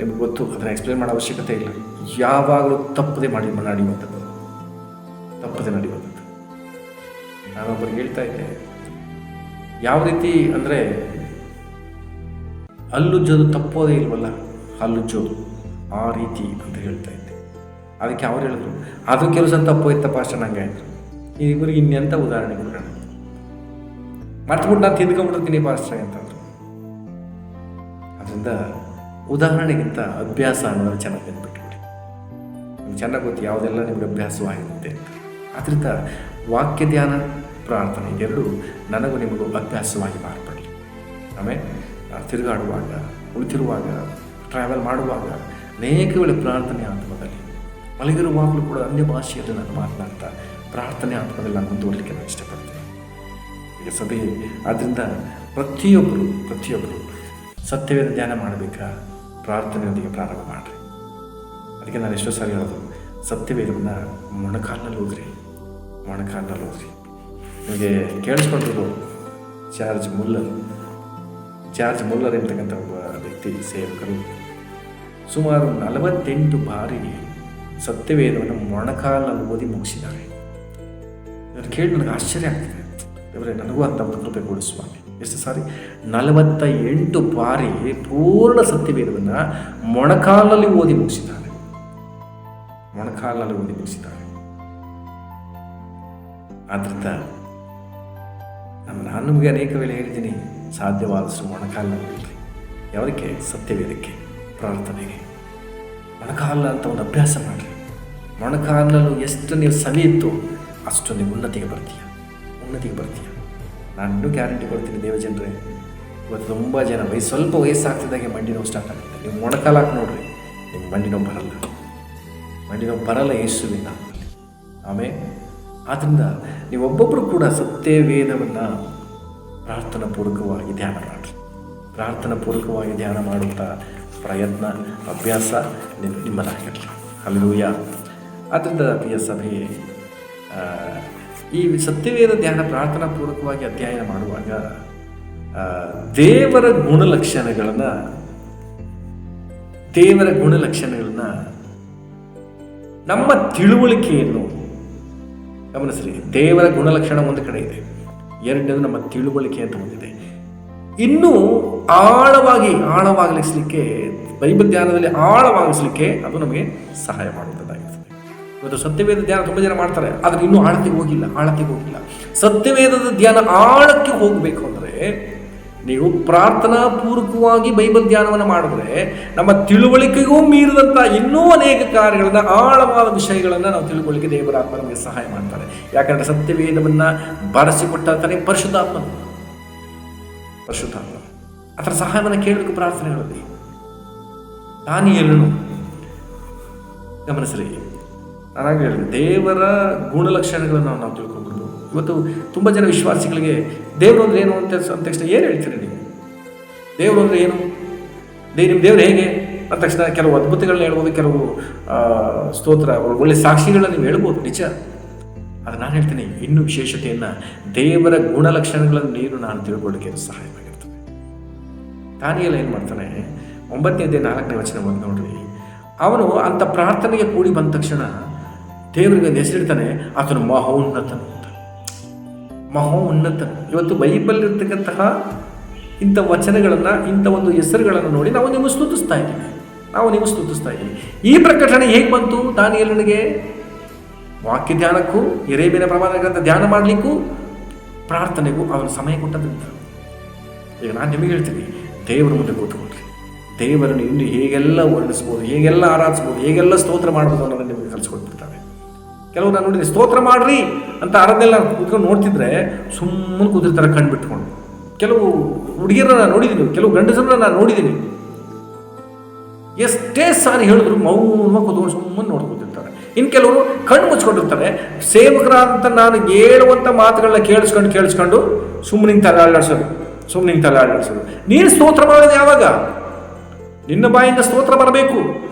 ನಿಮ್ಗೆ ಗೊತ್ತು, ಅದನ್ನು ಎಕ್ಸ್ಪ್ಲೇನ್ ಮಾಡೋ ಅವಶ್ಯಕತೆ ಇಲ್ಲ. ಯಾವಾಗಲೂ ತಪ್ಪದೆ ನಡೆಯುವಂಥದ್ದು. ನಾನೊಬ್ಬರಿಗೆ ಹೇಳ್ತಾ ಇದ್ದೆ, ಯಾವ ರೀತಿ ಅಂದರೆ ಹಲ್ಲುಜ್ಜೋದು ತಪ್ಪೋದೇ ಇಲ್ವಲ್ಲ, ಹಲ್ಲುಜ್ಜೋದು ಆ ರೀತಿ ಅಂತ ಹೇಳ್ತಾ ಇದ್ದೆ. ಅದಕ್ಕೆ ಅವ್ರು ಹೇಳಿದ್ರು, ಅದು ಕೆಲಸ ತಪ್ಪೋಯ್ತಪ್ಪ ಅಷ್ಟೇ ನಂಗೆ ಆಯಿತು. ಇವ್ರಿಗೆ ಇನ್ನೆಂಥ ಉದಾಹರಣೆ ಕೊಡೋಣ, ಮರ್ತ್ಬಿಟ್ಟು ನಾನು ತಿದ್ಕೊಂಡ್ಬಿಡ್ತೀನಿ ಪಾಸ್ಟ್ರೆ ಅಂತಂದ್ರು. ಅದರಿಂದ ಉದಾಹರಣೆಗಿಂತ ಅಭ್ಯಾಸ ಅನ್ನೋದು ಚೆನ್ನಾಗಿ ನೆನ್ಪಿಟ್ಬಿಡಿ. ನಿಮ್ಗೆ ಚೆನ್ನಾಗಿ ಗೊತ್ತು ಯಾವುದೆಲ್ಲ ನಿಮ್ಗೆ ಅಭ್ಯಾಸವಾಗಿರುತ್ತೆ ಅಂತ. ಆದ್ದರಿಂದ ವಾಕ್ಯ ಧ್ಯಾನ, ಪ್ರಾರ್ಥನೆ ಇದೆರಡು ನನಗೂ ನಿಮಗೂ ಅಭ್ಯಾಸವಾಗಿ ಮಾರ್ಪಡಲಿ. ಆಮೇಲೆ ತಿರುಗಾಡುವಾಗ, ಕುಳಿತಿರುವಾಗ, ಟ್ರಾವೆಲ್ ಮಾಡುವಾಗ ಅನೇಕ ವೇಳೆ ಪ್ರಾರ್ಥನೆ ಆತ್ಮದಲ್ಲಿ, ಮಲಗಿರುವಾಗಲೂ ಕೂಡ ಅನ್ಯ ಭಾಷೆಯಲ್ಲಿ ನಾನು ಮಾತನಾಡ್ತಾ ಪ್ರಾರ್ಥನೆ ಆತ್ಮದಲ್ಲಿ ನಾನು ಮುಂದುವರಲಿಕ್ಕೆ ನಾನು ಇಷ್ಟಪಡ್ತೀನಿ. ಈಗ ಸಭೆ ಆದ್ದರಿಂದ ಪ್ರತಿಯೊಬ್ಬರು ಸತ್ಯವೇದ ಧ್ಯಾನ ಮಾಡಬೇಕಾ, ಪ್ರಾರ್ಥನೆಯೊಂದಿಗೆ ಪ್ರಾರಂಭ ಮಾಡಿರಿ. ಅದಕ್ಕೆ ನಾನು ಎಷ್ಟೋ ಸಾರಿ ಹೇಳೋದು, ಸತ್ಯವೇದವನ್ನು ಮೊಣಕಾಲಿನಲ್ಲಿ ಓದ್ರಿ. ನಿಮಗೆ ಕೇಳಿಸ್ಕೊಂಡಿರೋ ಜಾರ್ಜ್ ಮುಲ್ಲರ್ ಎಂತಕ್ಕಂಥ ಒಬ್ಬ ವ್ಯಕ್ತಿ, ಸೇವಕರು ಸುಮಾರು 48 ಬಾರಿ ಸತ್ಯವೇದವನ್ನು ಮೊಣಕಾಲಿನಲ್ಲಿ ಓದಿ ಮುಗಿಸಿದ್ದಾರೆ. ಇದನ್ನು ಕೇಳಿ ನನಗೆ ಆಶ್ಚರ್ಯ ಆಗ್ತಿದೆ. ದೇವರೇ ನನಗೂ ಅಂತ ಒಂದು ಕೃಪೆ ಕೊಡು ಸ್ವಾಮಿ. ಎಷ್ಟು ಸಾರಿ 48 ಬಾರಿ ಪೂರ್ಣ ಸತ್ಯವೇದವನ್ನು ಮೊಣಕಾಲಲ್ಲಿ ಓದಿ ಮುಗಿಸಿದ್ದಾರೆ. ಆದ್ದರಿಂದ ನಾನು ನಿಮಗೆ ಅನೇಕ ವೇಳೆ ಹೇಳಿದ್ದೀನಿ, ಸಾಧ್ಯವಾದಷ್ಟು ಮೊಣಕಾಲಲ್ಲಿ ಓದಿರಿ. ಯಾವುದಕ್ಕೆ? ಸತ್ಯವೇದಕ್ಕೆ, ಪ್ರಾರ್ಥನೆಗೆ. ಮೊಣಕಾಲ ಅಂತ ಒಂದು ಅಭ್ಯಾಸ ಮಾಡಿರಿ. ಮೊಣಕಾಲಲ್ಲೂ ಎಷ್ಟು ನೀವು ಸವಿಯಿತ್ತು ಅಷ್ಟು ನೀವು ಉನ್ನತಿಗೆ ಬರ್ತೀಯ. ನಾನು ಇನ್ನೂ ಗ್ಯಾರಂಟಿ ಕೊಡ್ತೀನಿ ದೇವಜನರೇ, ಇವತ್ತು ತುಂಬ ಜನ ಸ್ವಲ್ಪ ವಯಸ್ಸಾಗ್ತಿದ್ದಾಗೆ ಮಂಡಿ ನೋವು ಸ್ಟಾರ್ಟ್ ಆಗುತ್ತೆ. ನೀವು ಮೊಣಕಾಲು ಹಾಕಿ ನೋಡ್ರಿ, ನಿಮ್ಗೆ ಮಂಡಿ ನೋವು ಬರಲ್ಲ ಯೇಸುವಿನ ನಾಮದಲ್ಲಿ. ಆಮೇಲೆ ಆದ್ದರಿಂದ ನೀವು ಒಬ್ಬೊಬ್ಬರು ಕೂಡ ಸತ್ಯವೇದವನ್ನು ಪ್ರಾರ್ಥನಾಪೂರ್ವಕವಾಗಿ ಧ್ಯಾನ ಮಾಡುತ್ತಾ ಪ್ರಯತ್ನ, ಅಭ್ಯಾಸ ನಿಮ್ಮದಾಗಿರಲಿ. ಹಲ್ಲೆಲೂಯಾ. ಆದ್ದರಿಂದ ಪ್ರಿಯ ಸಭೆಯೇ, ಈ ಸತ್ಯವೇದ ಧ್ಯಾನ ಪ್ರಾರ್ಥನಾಪೂರ್ವಕವಾಗಿ ಅಧ್ಯಯನ ಮಾಡುವಾಗ ದೇವರ ಗುಣಲಕ್ಷಣಗಳನ್ನು ನಮ್ಮ ತಿಳುವಳಿಕೆಯನ್ನು ಗಮನಿಸ್ರಿ. ದೇವರ ಗುಣಲಕ್ಷಣ ಒಂದು ಕಡೆ ಇದೆ, ಎರಡನೇದು ನಮ್ಮ ತಿಳುವಳಿಕೆ ಅಂತ ಒಂದಿದೆ. ಇನ್ನೂ ಆಳವಾಗಿಸಲಿಕ್ಕೆ ಬೈಬಲ್ ಧ್ಯಾನದಲ್ಲಿ ಆಳವಾಗಿಸಲಿಕ್ಕೆ ಅದು ನಮಗೆ ಸಹಾಯ ಮಾಡುವಂಥದ್ದಾಗಿರ್ತದೆ. ಇವತ್ತು ಸತ್ಯವೇದ ಧ್ಯಾನ ತುಂಬ ಜನ ಮಾಡ್ತಾರೆ, ಆದರೆ ಇನ್ನೂ ಆಳತೆಗೆ ಹೋಗಿಲ್ಲ. ಸತ್ಯವೇದದ ಧ್ಯಾನ ಆಳಕ್ಕೆ ಹೋಗಬೇಕು ಅಂದರೆ ನೀವು ಪ್ರಾರ್ಥನಾ ಪೂರ್ವಕವಾಗಿ ಬೈಬಲ್ ಧ್ಯಾನವನ್ನು ಮಾಡಿದ್ರೆ ನಮ್ಮ ತಿಳುವಳಿಕೆಗೂ ಮೀರಿದಂಥ ಇನ್ನೂ ಅನೇಕ ಕಾರ್ಯಗಳನ್ನು, ಆಳವಾದ ವಿಷಯಗಳನ್ನು ನಾವು ತಿಳ್ಕೊಳ್ಳಿಕ್ಕೆ ದೇವರಾತ್ಮ ನಮಗೆ ಸಹಾಯ ಮಾಡ್ತಾರೆ. ಯಾಕಂದರೆ ಸತ್ಯವೇದವನ್ನು ಬರೆಸಿಕೊಟ್ಟಾನೆ ಪರಿಶುದ್ಧಾತ್ಮ ಅದರ ಸಹಾಯವನ್ನು ಕೇಳಬೇಕು ಪ್ರಾರ್ಥನೆಗಳಲ್ಲಿ. ದಾನಿಯೇಲನು ಗಮನಿಸ್ರಿ, ನಾನಾಗ ಹೇಳಿದೆ, ದೇವರ ಗುಣಲಕ್ಷಣಗಳನ್ನು ನಾವು ತಿಳ್ಕೊಂಡ್ಬಿಡ್ಬೋದು. ಇವತ್ತು ತುಂಬ ಜನ ವಿಶ್ವಾಸಿಗಳಿಗೆ ದೇವರು ಅಂದರೆ ಏನು ಅಂತ ತಕ್ಷಣ ಏನು ಹೇಳ್ತೀರಿ ನೀವು? ದೇವರು ಅಂದರೆ ಏನು? ನಿಮ್ಮ ದೇವರು ಹೇಗೆ ಅಂದ ತಕ್ಷಣ ಕೆಲವು ಅದ್ಭುತಗಳನ್ನ ಹೇಳ್ಬೋದು, ಕೆಲವು ಸ್ತೋತ್ರ ಒಳ್ಳೆ ಸಾಕ್ಷಿಗಳನ್ನ ನೀವು ಹೇಳ್ಬೋದು, ನಿಜ. ಆದರೆ ನಾನು ಹೇಳ್ತೀನಿ, ಇನ್ನೂ ವಿಶೇಷತೆಯನ್ನು ದೇವರ ಗುಣಲಕ್ಷಣಗಳನ್ನು ನಾನು ತಿಳ್ಕೊಳ್ಳಿಕ್ಕೆ ಸಹಾಯವಾಗಿರ್ತದೆ. ದಾನಿಯೇಲ ಏನು ಮಾಡ್ತಾನೆ, 9ನೇ 4ನೇ ವಚನ ಬಂದು ನೋಡ್ರಿ. ಅವನು ಅಂಥ ಪ್ರಾರ್ಥನೆಗೆ ಕೂಡಿ ಬಂದ ತಕ್ಷಣ ದೇವರಿಗೆ ಹೆಸರಿಡ್ತಾನೆ, ಆತನು ಮಹೋನ್ನತನು. ಇವತ್ತು ಬೈಬಲ್ ಇರ್ತಕ್ಕಂತಹ ಇಂಥ ವಚನಗಳನ್ನು, ಇಂಥ ಒಂದು ಹೆಸರುಗಳನ್ನು ನೋಡಿ ನಾವು ನೀವು ಸ್ತುತಿಸ್ತಾ ಇದ್ದೀವಿ. ಈ ಪ್ರಕಟಣೆ ಹೇಗೆ ಬಂತು? ದಾನಿಯೇಲನಿಗೆ ವಾಕ್ಯ ಧ್ಯಾನಕ್ಕೂ, ಯೆರೆಮೀಯನ ಪ್ರವಾದನ ಗ್ರಂಥ ಧ್ಯಾನ ಮಾಡಲಿಕ್ಕೂ, ಪ್ರಾರ್ಥನೆಗೂ ಅವನು ಸಮಯ ಕೊಟ್ಟದ್ರಿಂದ. ಈಗ ನಾನು ನಿಮಗೆ ಹೇಳ್ತೀನಿ, ದೇವರ ಮುಂದೆ ಕೂತ್ಕೊಳ್ರಿ. ದೇವರನ್ನು ಇನ್ನು ಹೇಗೆಲ್ಲ ವರ್ಣಿಸ್ಬೋದು, ಹೇಗೆಲ್ಲ ಆರಾಧಿಸ್ಬೋದು, ಹೇಗೆಲ್ಲ ಸ್ತೋತ್ರ ಮಾಡ್ಬೋದು ಅನ್ನೋದನ್ನು ನಿಮಗೆ ಕಲಿಸ್ಕೊಟ್ಬಿಡ್ತಾರೆ. ಕೆಲವು ನಾನು ನೋಡಿದ್ದೀನಿ, ಸ್ತೋತ್ರ ಮಾಡ್ರಿ ಅಂತ ಆರಾಧನೆಲ್ಲ ಕೂತ್ಕೊಂಡು ನೋಡ್ತಿದ್ರೆ ಸುಮ್ಮನೆ ಕೂತಿರ್ತಾರೆ ಕಣ್ಣು ಬಿಟ್ಕೊಂಡು. ಕೆಲವು ಹುಡುಗಿಯರನ್ನ ನಾನು ನೋಡಿದ್ದೀನಿ, ಕೆಲವು ಗಂಡಸರನ್ನ ನಾನು ನೋಡಿದ್ದೀನಿ, ಎಷ್ಟೇ ಸಾರಿ ಹೇಳಿದ್ರು ಮೌನವಾಗಿ ಕೂತ್ಕೊಂಡು ಸುಮ್ಮನೆ ನೋಡ್ಕೊತಿರ್ತಾರೆ. ಇನ್ನು ಕೆಲವರು ಕಣ್ಣು ಮುಚ್ಕೊಂಡಿರ್ತಾರೆ. ಸೇವಕರಾದಂಥ ನಾನು ಹೇಳುವಂಥ ಮಾತುಗಳನ್ನ ಕೇಳಿಸ್ಕೊಂಡು ಸುಮ್ಮನೆ ತಲೆ ಅಲ್ಲಾಡಿಸೋದು. ನೀನು ಸ್ತೋತ್ರ ಮಾಡೋದು ಯಾವಾಗ? ನಿನ್ನ ಬಾಯಿಂದ ಸ್ತೋತ್ರ ಬರಬೇಕು.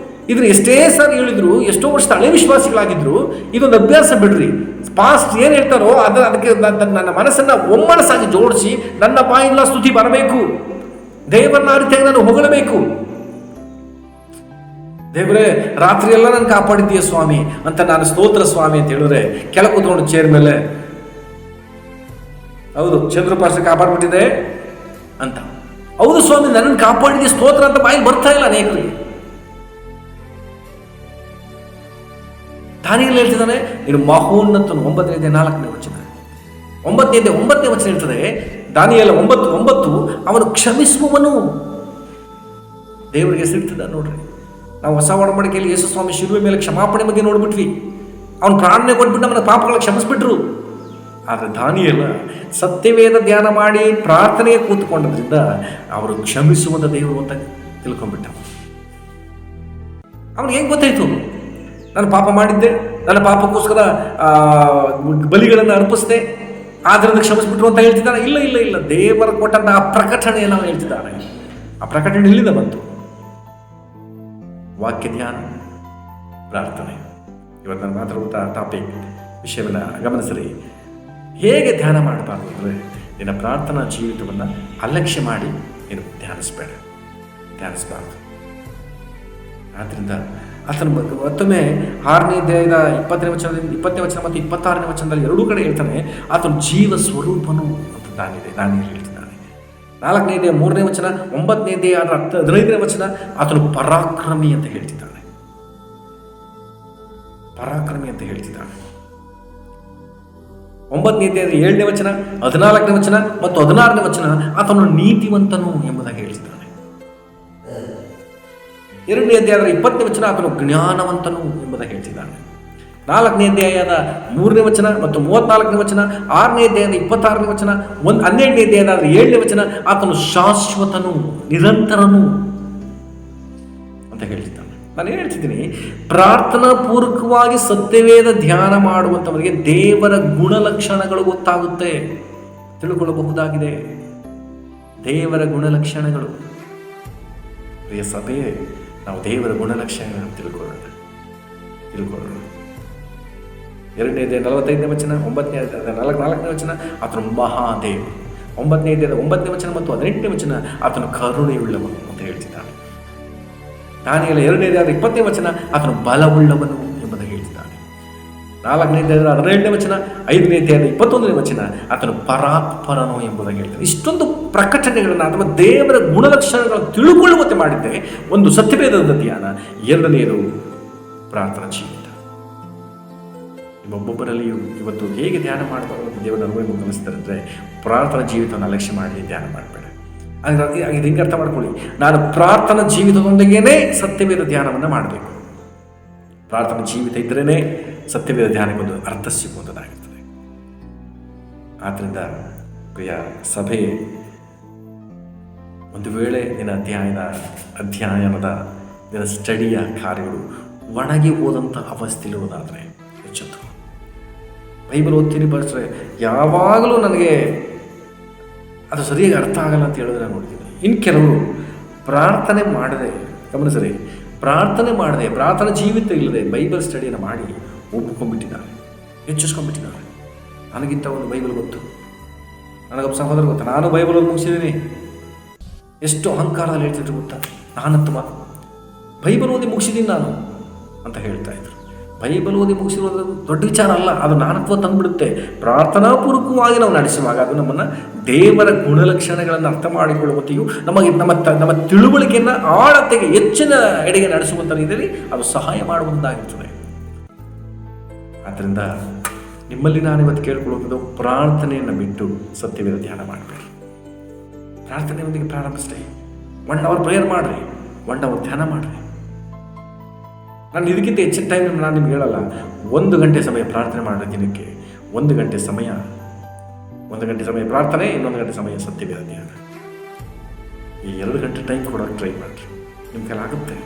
ಇದ್ರ ಎಷ್ಟೇ ಸಾರಿ ಹೇಳಿದ್ರು, ಎಷ್ಟೋ ವರ್ಷ ಹಳೆ ವಿಶ್ವಾಸಿಗಳಾಗಿದ್ರು, ಇದೊಂದು ಅಭ್ಯಾಸ ಬಿಡ್ರಿ. ಪಾಸ್ಟ್ ಏನು ಹೇಳ್ತಾರೋ ಅದಕ್ಕೆ ನನ್ನ ಮನಸ್ಸನ್ನು ಒಮ್ಮನಸ್ಸಾಗಿ ಜೋಡಿಸಿ ನನ್ನ ಬಾಯಿಂದ ಸ್ತುತಿ ಬರಬೇಕು. ದೇವರನ್ನ ಆ ರೀತಿಯಾಗಿ ನಾನು ಹೊಗಳಬೇಕು. ದೇವರೇ, ರಾತ್ರಿ ಎಲ್ಲ ನಾನು ಕಾಪಾಡಿದ್ದೀಯ ಸ್ವಾಮಿ ಅಂತ ನಾನು ಸ್ತೋತ್ರ ಸ್ವಾಮಿ ಅಂತ ಹೇಳಿದ್ರೆ, ಕೆಳ ಕೂತ್ಕೊಂಡು ಚೇರ್ ಮೇಲೆ, ಹೌದು ಚಂದ್ರಪಾರ್ಶ ಕಾಪಾಡ್ಬಿಟ್ಟಿದೆ ಅಂತ, ಹೌದು ಸ್ವಾಮಿ ನನ್ನನ್ನು ಕಾಪಾಡಿದ್ಯ ಸ್ತೋತ್ರ ಅಂತ ಬಾಯಿಗೆ ಬರ್ತಾ ಇಲ್ಲ ಅನೇಕರಿಗೆ. ದಾನಿಯೇಲ ಹೇಳ್ತಿದ್ದಾನೆ, ನೀನು ಮಹೋನ್ನತನು. 9ನೇ 4ನೇ ವಚನ. 9ನೇ ವಚನ ಹೇಳ್ತದೆ, ದಾನಿಯೇಲ 9:9 ಅವನು ಕ್ಷಮಿಸುವವನು. ದೇವರಿಗೆ ಸಿಗ್ತದ ನೋಡ್ರಿ. ನಾವು ಹೊಸ ಒಡಂಬಡಿಕೆಯಲ್ಲಿ ಯೇಸು ಸ್ವಾಮಿ ಶಿಲುವೆ ಮೇಲೆ ಕ್ಷಮಾಪಣೆ ಬಗ್ಗೆ ನೋಡ್ಬಿಟ್ವಿ. ಅವನು ಪ್ರಾರ್ಥನೆ ಕೊಟ್ಬಿಟ್ಟು ನಮ್ಮನ್ನ ಪಾಪಗಳ ಕ್ಷಮಿಸ್ಬಿಟ್ರು. ಆದರೆ ದಾನಿಯೇಲ ಸತ್ಯವೇದ ಧ್ಯಾನ ಮಾಡಿ ಪ್ರಾರ್ಥನೆಗೆ ಕೂತ್ಕೊಂಡದ್ರಿಂದ ಅವರು ಕ್ಷಮಿಸುವಂಥ ದೇವರು ಅಂತ ತಿಳ್ಕೊಂಡ್ಬಿಟ್ಟ. ಅವ್ನಿಗೆ ಹೆಂಗೆ ಗೊತ್ತಾಯ್ತು? ನಾನು ಪಾಪ ಮಾಡಿದ್ದೆ, ನನ್ನ ಪಾಪಕ್ಕೋಸ್ಕರ ಬಲಿಗಳನ್ನು ಅರ್ಪಿಸಿದೆ, ಆದ್ದರಿಂದ ಕ್ಷಮಿಸ್ಬಿಟ್ರು ಅಂತ ಹೇಳ್ತಿದ್ದಾನೆ. ಇಲ್ಲ, ದೇವರು ಕೊಟ್ಟಂತ ಆ ಪ್ರಕಟಣೆಯನ್ನು ಅವನು ಹೇಳ್ತಿದ್ದಾನೆ. ಆ ಪ್ರಕಟಣೆ ಇಲ್ಲಿಂದ ಬಂತು. ವಾಕ್ಯ ಧ್ಯಾನ, ಪ್ರಾರ್ಥನೆ. ಇವತ್ತು ನಾನು ಮಾತಾಡುವಂಥ ಟಾಪಿಕ್ ವಿಷಯವನ್ನು ಗಮನಿಸ್ರಿ. ಹೇಗೆ ಧ್ಯಾನ ಮಾಡಬಾರ್ದು ಅಂದರೆ, ನಿನ್ನ ಪ್ರಾರ್ಥನಾ ಜೀವಿತವನ್ನು ಅಲಕ್ಷ್ಯ ಮಾಡಿ ನೀನು ಧ್ಯಾನಿಸಬಾರ್ದು. ಆದ್ದರಿಂದ ಆತನ ಮತ್ತೊಮ್ಮೆ 6ನೇ ಅಧ್ಯಾಯದ 20ನೇ ವಚನ ಮತ್ತು 26ನೇ ವಚನದಲ್ಲಿ ಎರಡೂ ಕಡೆ ಹೇಳ್ತಾನೆ ಆತನು ಜೀವ ಸ್ವರೂಪನು ಅಂತ ದಾನಿಯೇಲ ಹೇಳ್ತಿದ್ದಾನೆ. 4ನೇ ಅಧ್ಯಾಯ 3ನೇ ವಚನ, 9ನೇ ಅಧ್ಯಾಯ 15ನೇ ವಚನ ಆತನು ಪರಾಕ್ರಮಿ ಅಂತ ಹೇಳ್ತಿದ್ದಾನೆ. ಪರಾಕ್ರಮಿ ಅಂತ ಹೇಳ್ತಿದ್ದಾನೆ. 9ನೇ ಅಧ್ಯಾಯದ 7ನೇ ವಚನ, 14ನೇ ವಚನ ಮತ್ತು 16ನೇ ವಚನ ಆತನು ನೀತಿವಂತನು ಎಂಬುದಾಗಿ ಹೇಳ್ತಿದ್ದಾನೆ. 2ನೇ ಅಧ್ಯಾಯದ 20ನೇ ವಚನ ಆತನು ಜ್ಞಾನವಂತನು ಎಂಬುದಾಗಿ ಹೇಳ್ತಿದ್ದಾನೆ. 4ನೇ ಅಧ್ಯಾಯದ 3ನೇ ವಚನ ಮತ್ತು 34ನೇ ವಚನ, 6ನೇ ಅಧ್ಯಾಯದ 26ನೇ ವಚನ, 12ನೇ ಅಧ್ಯಾಯದ 7ನೇ ವಚನ ಆತನು ಶಾಶ್ವತನು, ನಿರಂತರನು ಅಂತ ಹೇಳ್ತಿದ್ದಾನೆ. ನಾನು ಹೇಳ್ತಿದ್ದೀನಿ, ಪ್ರಾರ್ಥನಾ ಪೂರ್ವಕವಾಗಿ ಸತ್ಯವೇದ ಧ್ಯಾನ ಮಾಡುವಂಥವರಿಗೆ ದೇವರ ಗುಣಲಕ್ಷಣಗಳು ಗೊತ್ತಾಗುತ್ತೆ, ತಿಳ್ಕೊಳ್ಳಬಹುದಾಗಿದೆ. ದೇವರ ಗುಣಲಕ್ಷಣಗಳು. ಪ್ರಿಯ ಸಭೆ, ನಾವು ದೇವರ ಗುಣಲಕ್ಷಣಗಳನ್ನು ತಿಳ್ಕೊಳ್ಳೋಣ. 2ನೇ ಅಧ್ಯಾಯ 45ನೇ ವಚನ, 9ನೇ ಅಧ್ಯಾಯ 4ನೇ ವಚನ ಆತನು ಮಹಾದೇವ. 9ನೇ ಅಧ್ಯಾಯದ 9ನೇ ವಚನ ಮತ್ತು 18ನೇ ವಚನ ಆತನು ಕರುಣೆಯುಳ್ಳವನು ಅಂತ ಹೇಳ್ತಿದ್ದಾನೆ. ದಾನಿಯೇಲ 2ನೇ ಅಧ್ಯಾಯದ 20ನೇ ವಚನ ಆತನು ಬಲವುಳ್ಳವನು ಎಂಬುದಾಗಿ ಹೇಳ್ತಿದ್ದಾನೆ. 4ನೇ ಅಧ್ಯಾಯದ 17ನೇ ವಚನ, 5ನೇ ಅಧ್ಯಾಯದ 21ನೇ ವಚನ ಆತನು ಪರಾತ್ಪರನು ಎಂಬುದಾಗಿ ಹೇಳ್ತಾನೆ. ಇಷ್ಟೊಂದು ಪ್ರಕಟಣೆಗಳನ್ನು ಅಥವಾ ದೇವರ ಗುಣಲಕ್ಷಣಗಳನ್ನು ತಿಳುಕೊಳ್ಳುವಂತೆ ಮಾಡಿದ್ದೆ ಒಂದು ಸತ್ಯವೇದದ ಧ್ಯಾನ. 2ನೇದು ಪ್ರಾರ್ಥನಾ ಜೀವಿತ. ನಿಮ್ಮೊಬ್ಬೊಬ್ಬರಲ್ಲಿಯೂ ಇವತ್ತು ಹೇಗೆ ಧ್ಯಾನ ಮಾಡಬಾರದು ಅಂತ ದೇವರ ಅನುಭವ ಗಮನಿಸ್ತಾರೆ ಅಂದರೆ, ಪ್ರಾರ್ಥನಾ ಜೀವಿತವನ್ನು ಅಲಕ್ಷ್ಯ ಮಾಡಿ ಧ್ಯಾನ ಮಾಡಬೇಡ. ಇದು ಹಿಂಗೆ ಅರ್ಥ ಮಾಡ್ಕೊಳ್ಳಿ, ನಾನು ಪ್ರಾರ್ಥನಾ ಜೀವಿತದೊಂದಿಗೇನೆ ಸತ್ಯವೇದ ಧ್ಯಾನವನ್ನು ಮಾಡಬೇಕು. ಪ್ರಾರ್ಥನಾ ಜೀವಿತ ಇದ್ರೇ ಸತ್ಯವೇದ ಧ್ಯಾನಕ್ಕೊಂದು ಅರ್ಥ ಸಿಗುವಂಥದ್ದಾಗಿರ್ತದೆ. ಆದ್ದರಿಂದ ಪ್ರಿಯ ಸಭೆ, ಒಂದು ವೇಳೆ ನಿನ್ನ ಅಧ್ಯಯನದ ನಿನ್ನ ಸ್ಟಡಿಯ ಕಾರ್ಯಗಳು ಒಣಗಿ ಹೋದಂಥ ಅವಸ್ಥೆಯಿರುವುದಾದರೆ ಎಚ್ಚೆತ್ತು. ಬೈಬಲ್ ಓದ್ತೀನಿ ಬರ್ಸ್ರೆ ಯಾವಾಗಲೂ ನನಗೆ ಅದು ಸರಿಯಾಗಿ ಅರ್ಥ ಆಗಲ್ಲ ಅಂತ ಹೇಳಿದ್ರೆ ನೋಡ್ತೀನಿ. ಇನ್ನು ಕೆಲವರು ಪ್ರಾರ್ಥನೆ ಮಾಡದೆ, ಗಮನಿಸರಿ, ಪ್ರಾರ್ಥನೆ ಮಾಡದೆ, ಪ್ರಾರ್ಥನಾ ಜೀವಿತ ಇಲ್ಲದೆ ಬೈಬಲ್ ಸ್ಟಡಿಯನ್ನು ಮಾಡಿ ಒಪ್ಪಿಕೊಂಡ್ಬಿಟ್ಟಿದ್ದಾರೆ, ಹೆಚ್ಚಿಸ್ಕೊಂಡ್ಬಿಟ್ಟಿದ್ದಾರೆ. ನನಗಿಂತ ಒಂದು ಬೈಬಲ್ ಗೊತ್ತು, ನನಗೊಬ್ಬ ಸಹೋದರ ಗೊತ್ತಾ, ನಾನು ಬೈಬಲ್ ಓದಿ ಮುಗಿಸಿದ್ದೀನಿ, ಎಷ್ಟು ಅಹಂಕಾರದಲ್ಲಿ ಹೇಳ್ತಿದ್ರು ಗೊತ್ತಾ, ನಾನತ್ವ ಬೈಬಲ್ ಓದಿ ಮುಗಿಸಿದ್ದೀನಿ ನಾನು ಅಂತ ಹೇಳ್ತಾ ಇದ್ರು. ಬೈಬಲ್ ಓದಿ ಮುಗಿಸಿರೋದು ದೊಡ್ಡ ವಿಚಾರ ಅಲ್ಲ, ಅದು ನಾನತ್ವ ತಂದುಬಿಡುತ್ತೆ. ಪ್ರಾರ್ಥನಾಪೂರ್ವಕವಾಗಿ ನಾವು ನಡೆಸುವಾಗ ಅದು ನಮ್ಮನ್ನು ದೇವರ ಗುಣಲಕ್ಷಣಗಳನ್ನು ಅರ್ಥ ಮಾಡಿಕೊಳ್ಳುವಂತೆಯೂ ನಮ್ಮ ತಿಳುವಳಿಕೆಯನ್ನು ಆಳತೆಗೆ ಹೆಚ್ಚಿನ ಎಡೆಗೆ ನಡೆಸುವಂಥ ರೀತಿಯಲ್ಲಿ ಅದು ಸಹಾಯ ಮಾಡುವಂತಾಗಿರ್ತದೆ. ಆದ್ದರಿಂದ ನಿಮ್ಮಲ್ಲಿ ನಾನು ಇವತ್ತು ಕೇಳ್ಕೊಳ್ಳುವುದು, ಪ್ರಾರ್ಥನೆಯನ್ನು ಬಿಟ್ಟು ಸತ್ಯವೇದ ಧ್ಯಾನ ಮಾಡಬೇಡಿ. ಪ್ರಾರ್ಥನೆಯೊಂದಿಗೆ ಪ್ರಾರಂಭಿಸ್ರಿ. 1 hour ಪ್ರೇಯರ್ ಮಾಡಿರಿ, 1 hour ಧ್ಯಾನ ಮಾಡಿರಿ. ನಾನು ಇದಕ್ಕಿಂತ ಹೆಚ್ಚಿನ ಟೈಮ್ ನಾನು ನಿಮ್ಗೆ ಹೇಳಲ್ಲ. 1 ಗಂಟೆ ಸಮಯ ಪ್ರಾರ್ಥನೆ ಮಾಡಿರಿ ದಿನಕ್ಕೆ. 1 ಗಂಟೆ ಸಮಯ ಪ್ರಾರ್ಥನೆ, 1 ಗಂಟೆ ಸಮಯ ಸತ್ಯವೇದ ಧ್ಯಾನ. ಈ 2 ಗಂಟೆ ಟೈಮ್ ಕೊಡೋಕ್ಕೆ ಟ್ರೈ ಮಾಡಿರಿ, ನಿಮ್ಮ ಕೈಲಾಗುತ್ತೆ.